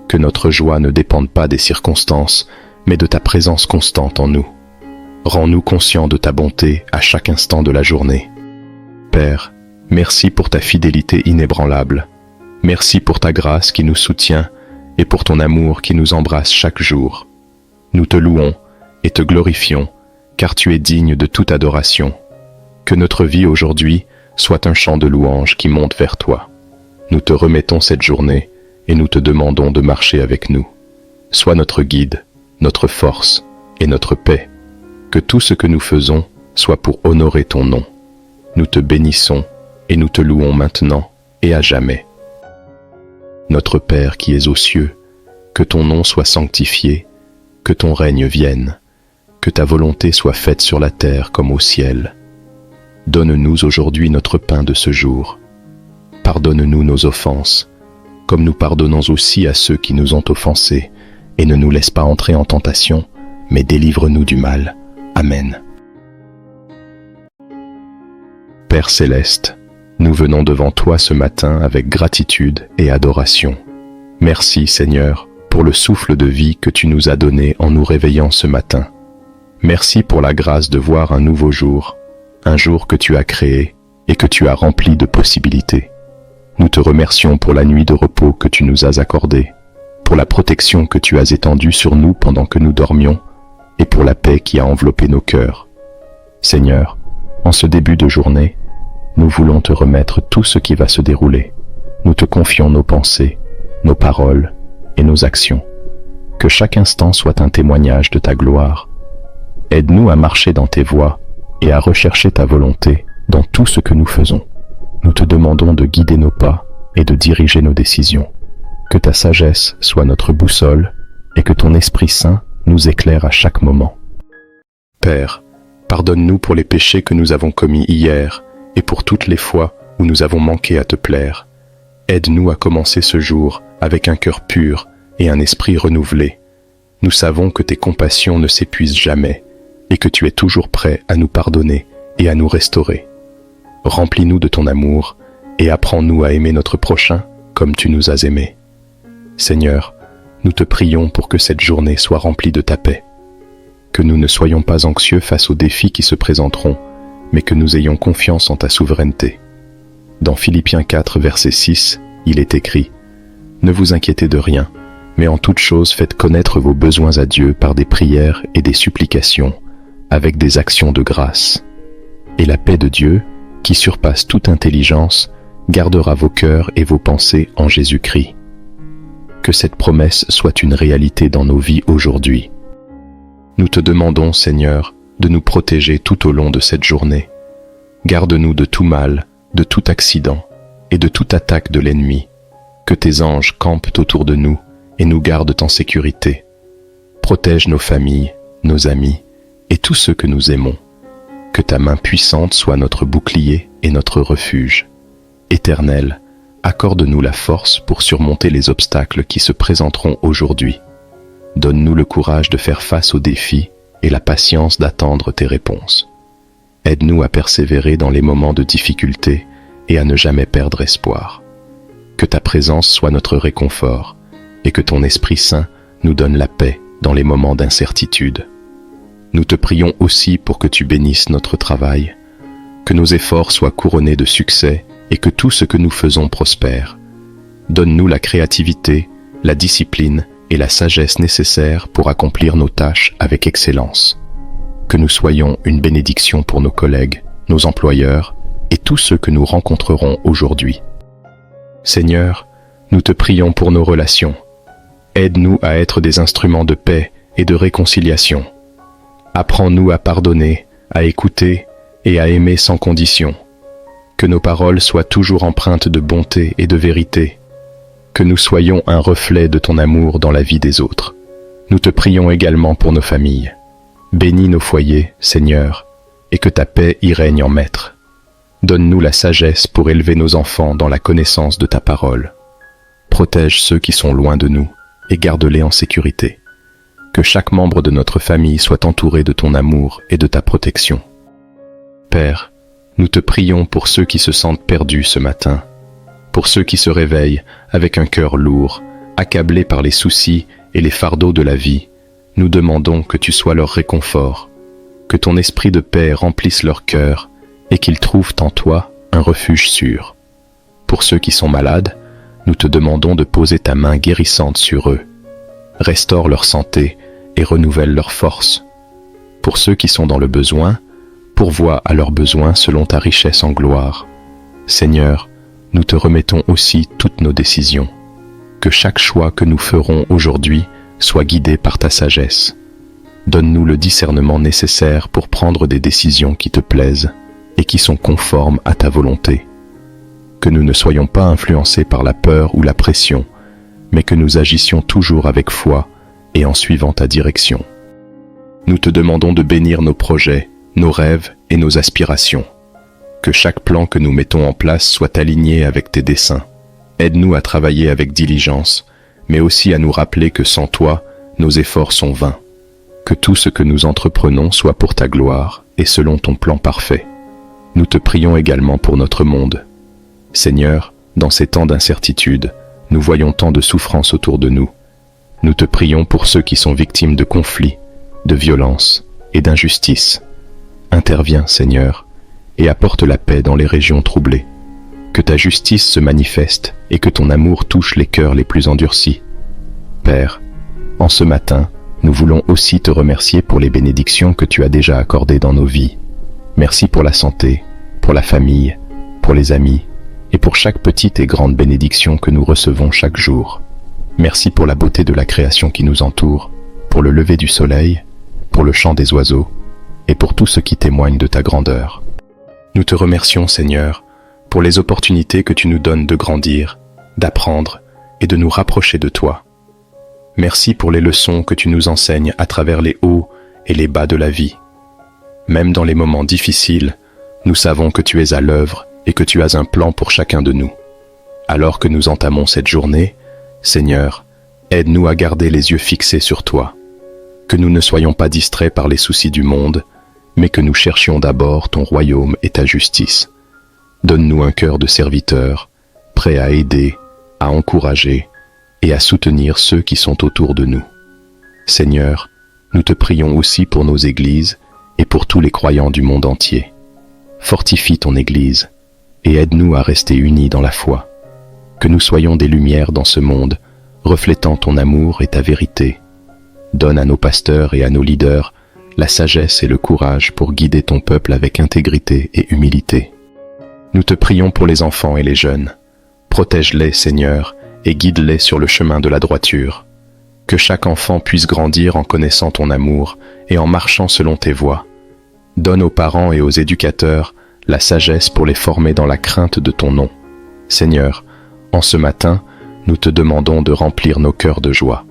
Que notre joie ne dépende pas des circonstances, mais de ta présence constante en nous. Rends-nous conscients de ta bonté à chaque instant de la journée. Père, merci pour ta fidélité inébranlable. Merci pour ta grâce qui nous soutient et pour ton amour qui nous embrasse chaque jour. Nous te louons et te glorifions, car tu es digne de toute adoration. Que notre vie aujourd'hui soit un chant de louange qui monte vers toi. Nous te remettons cette journée et nous te demandons de marcher avec nous. Sois notre guide, notre force et notre paix. Que tout ce que nous faisons soit pour honorer ton nom. Nous te bénissons et nous te louons maintenant et à jamais. Notre Père qui es aux cieux, que ton nom soit sanctifié, que ton règne vienne, que ta volonté soit faite sur la terre comme au ciel. Donne-nous aujourd'hui notre pain de ce jour. Pardonne-nous nos offenses, comme nous pardonnons aussi à ceux qui nous ont offensés, et ne nous laisse pas entrer en tentation, mais délivre-nous du mal. Amen. Père céleste, nous venons devant toi ce matin avec gratitude et adoration. Merci Seigneur pour le souffle de vie que tu nous as donné en nous réveillant ce matin. Merci pour la grâce de voir un nouveau jour, un jour que tu as créé et que tu as rempli de possibilités. Nous te remercions pour la nuit de repos que tu nous as accordée, pour la protection que tu as étendue sur nous pendant que nous dormions, et pour la paix qui a enveloppé nos cœurs. Seigneur, en ce début de journée, nous voulons te remettre tout ce qui va se dérouler. Nous te confions nos pensées, nos paroles et nos actions. Que chaque instant soit un témoignage de ta gloire. Aide-nous à marcher dans tes voies et à rechercher ta volonté dans tout ce que nous faisons. Nous te demandons de guider nos pas et de diriger nos décisions. Que ta sagesse soit notre boussole et que ton Esprit Saint nous éclaire à chaque moment. Père, pardonne-nous pour les péchés que nous avons commis hier et pour toutes les fois où nous avons manqué à te plaire. Aide-nous à commencer ce jour avec un cœur pur et un esprit renouvelé. Nous savons que tes compassions ne s'épuisent jamais et que tu es toujours prêt à nous pardonner et à nous restaurer. Remplis-nous de ton amour et apprends-nous à aimer notre prochain comme tu nous as aimés. Seigneur, nous te prions pour que cette journée soit remplie de ta paix. Que nous ne soyons pas anxieux face aux défis qui se présenteront, mais que nous ayons confiance en ta souveraineté. Dans Philippiens 4, verset 6, il est écrit « Ne vous inquiétez de rien, mais en toute chose faites connaître vos besoins à Dieu par des prières et des supplications, avec des actions de grâce. Et la paix de Dieu, qui surpasse toute intelligence, gardera vos cœurs et vos pensées en Jésus-Christ. » Que cette promesse soit une réalité dans nos vies aujourd'hui. Nous te demandons, Seigneur, de nous protéger tout au long de cette journée. Garde-nous de tout mal, de tout accident et de toute attaque de l'ennemi. Que tes anges campent autour de nous et nous gardent en sécurité. Protège nos familles, nos amis et tous ceux que nous aimons. Que ta main puissante soit notre bouclier et notre refuge. Éternel, accorde-nous la force pour surmonter les obstacles qui se présenteront aujourd'hui. Donne-nous le courage de faire face aux défis et la patience d'attendre tes réponses. Aide-nous à persévérer dans les moments de difficulté et à ne jamais perdre espoir. Que ta présence soit notre réconfort et que ton Esprit Saint nous donne la paix dans les moments d'incertitude. Nous te prions aussi pour que tu bénisses notre travail, que nos efforts soient couronnés de succès et que tout ce que nous faisons prospère. Donne-nous la créativité, la discipline et la sagesse nécessaires pour accomplir nos tâches avec excellence. Que nous soyons une bénédiction pour nos collègues, nos employeurs et tous ceux que nous rencontrerons aujourd'hui. Seigneur, nous te prions pour nos relations. Aide-nous à être des instruments de paix et de réconciliation. Apprends-nous à pardonner, à écouter et à aimer sans condition. Que nos paroles soient toujours empreintes de bonté et de vérité. Que nous soyons un reflet de ton amour dans la vie des autres. Nous te prions également pour nos familles. Bénis nos foyers, Seigneur, et que ta paix y règne en maître. Donne-nous la sagesse pour élever nos enfants dans la connaissance de ta parole. Protège ceux qui sont loin de nous et garde-les en sécurité. Que chaque membre de notre famille soit entouré de ton amour et de ta protection. Père, nous te prions pour ceux qui se sentent perdus ce matin, pour ceux qui se réveillent avec un cœur lourd, accablés par les soucis et les fardeaux de la vie. Nous demandons que tu sois leur réconfort, que ton esprit de paix remplisse leur cœur et qu'ils trouvent en toi un refuge sûr. Pour ceux qui sont malades, nous te demandons de poser ta main guérissante sur eux. Restaure leur santé et renouvelle leur force. Pour ceux qui sont dans le besoin, pourvois à leurs besoins selon ta richesse en gloire. Seigneur, nous te remettons aussi toutes nos décisions. Que chaque choix que nous ferons aujourd'hui soit guidé par ta sagesse. Donne-nous le discernement nécessaire pour prendre des décisions qui te plaisent et qui sont conformes à ta volonté. Que nous ne soyons pas influencés par la peur ou la pression, mais que nous agissions toujours avec foi et en suivant ta direction. Nous te demandons de bénir nos projets, nos rêves et nos aspirations. Que chaque plan que nous mettons en place soit aligné avec tes desseins. Aide-nous à travailler avec diligence, mais aussi à nous rappeler que sans toi, nos efforts sont vains. Que tout ce que nous entreprenons soit pour ta gloire et selon ton plan parfait. Nous te prions également pour notre monde. Seigneur, dans ces temps d'incertitude, nous voyons tant de souffrances autour de nous. Nous te prions pour ceux qui sont victimes de conflits, de violences et d'injustices. Interviens, Seigneur, et apporte la paix dans les régions troublées. Que ta justice se manifeste et que ton amour touche les cœurs les plus endurcis. Père, en ce matin, nous voulons aussi te remercier pour les bénédictions que tu as déjà accordées dans nos vies. Merci pour la santé, pour la famille, pour les amis, et pour chaque petite et grande bénédiction que nous recevons chaque jour. Merci pour la beauté de la création qui nous entoure, pour le lever du soleil, pour le chant des oiseaux, et pour tout ce qui témoigne de ta grandeur. Nous te remercions, Seigneur, pour les opportunités que tu nous donnes de grandir, d'apprendre et de nous rapprocher de toi. Merci pour les leçons que tu nous enseignes à travers les hauts et les bas de la vie. Même dans les moments difficiles, nous savons que tu es à l'œuvre et que tu as un plan pour chacun de nous. Alors que nous entamons cette journée, Seigneur, aide-nous à garder les yeux fixés sur toi. Que nous ne soyons pas distraits par les soucis du monde, mais que nous cherchions d'abord ton royaume et ta justice. Donne-nous un cœur de serviteur, prêt à aider, à encourager et à soutenir ceux qui sont autour de nous. Seigneur, nous te prions aussi pour nos églises et pour tous les croyants du monde entier. Fortifie ton Église et aide-nous à rester unis dans la foi. Que nous soyons des lumières dans ce monde, reflétant ton amour et ta vérité. Donne à nos pasteurs et à nos leaders la sagesse et le courage pour guider ton peuple avec intégrité et humilité. Nous te prions pour les enfants et les jeunes. Protège-les, Seigneur, et guide-les sur le chemin de la droiture. Que chaque enfant puisse grandir en connaissant ton amour et en marchant selon tes voies. Donne aux parents et aux éducateurs la sagesse pour les former dans la crainte de ton nom. Seigneur, en ce matin, nous te demandons de remplir nos cœurs de joie.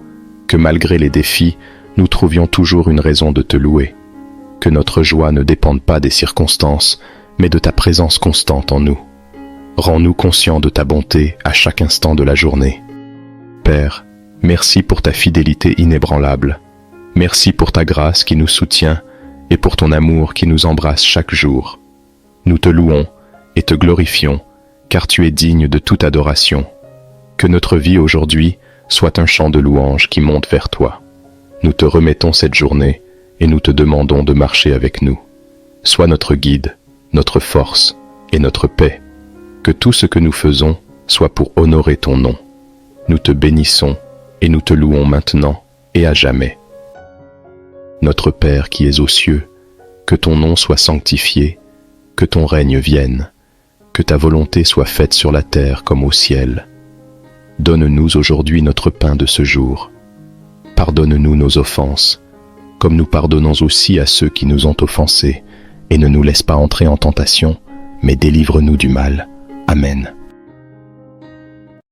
Que malgré les défis, nous trouvions toujours une raison de te louer. Que notre joie ne dépende pas des circonstances, mais de ta présence constante en nous. Rends-nous conscients de ta bonté à chaque instant de la journée. Père, merci pour ta fidélité inébranlable. Merci pour ta grâce qui nous soutient et pour ton amour qui nous embrasse chaque jour. Nous te louons et te glorifions, car tu es digne de toute adoration. Que notre vie aujourd'hui soit un chant de louange qui monte vers toi. Nous te remettons cette journée et nous te demandons de marcher avec nous. Sois notre guide, notre force et notre paix. Que tout ce que nous faisons soit pour honorer ton nom. Nous te bénissons et nous te louons maintenant et à jamais. Notre Père qui es aux cieux, que ton nom soit sanctifié, que ton règne vienne, que ta volonté soit faite sur la terre comme au ciel. Donne-nous aujourd'hui notre pain de ce jour. Pardonne-nous nos offenses, comme nous pardonnons aussi à ceux qui nous ont offensés, et ne nous laisse pas entrer en tentation, mais délivre-nous du mal. Amen.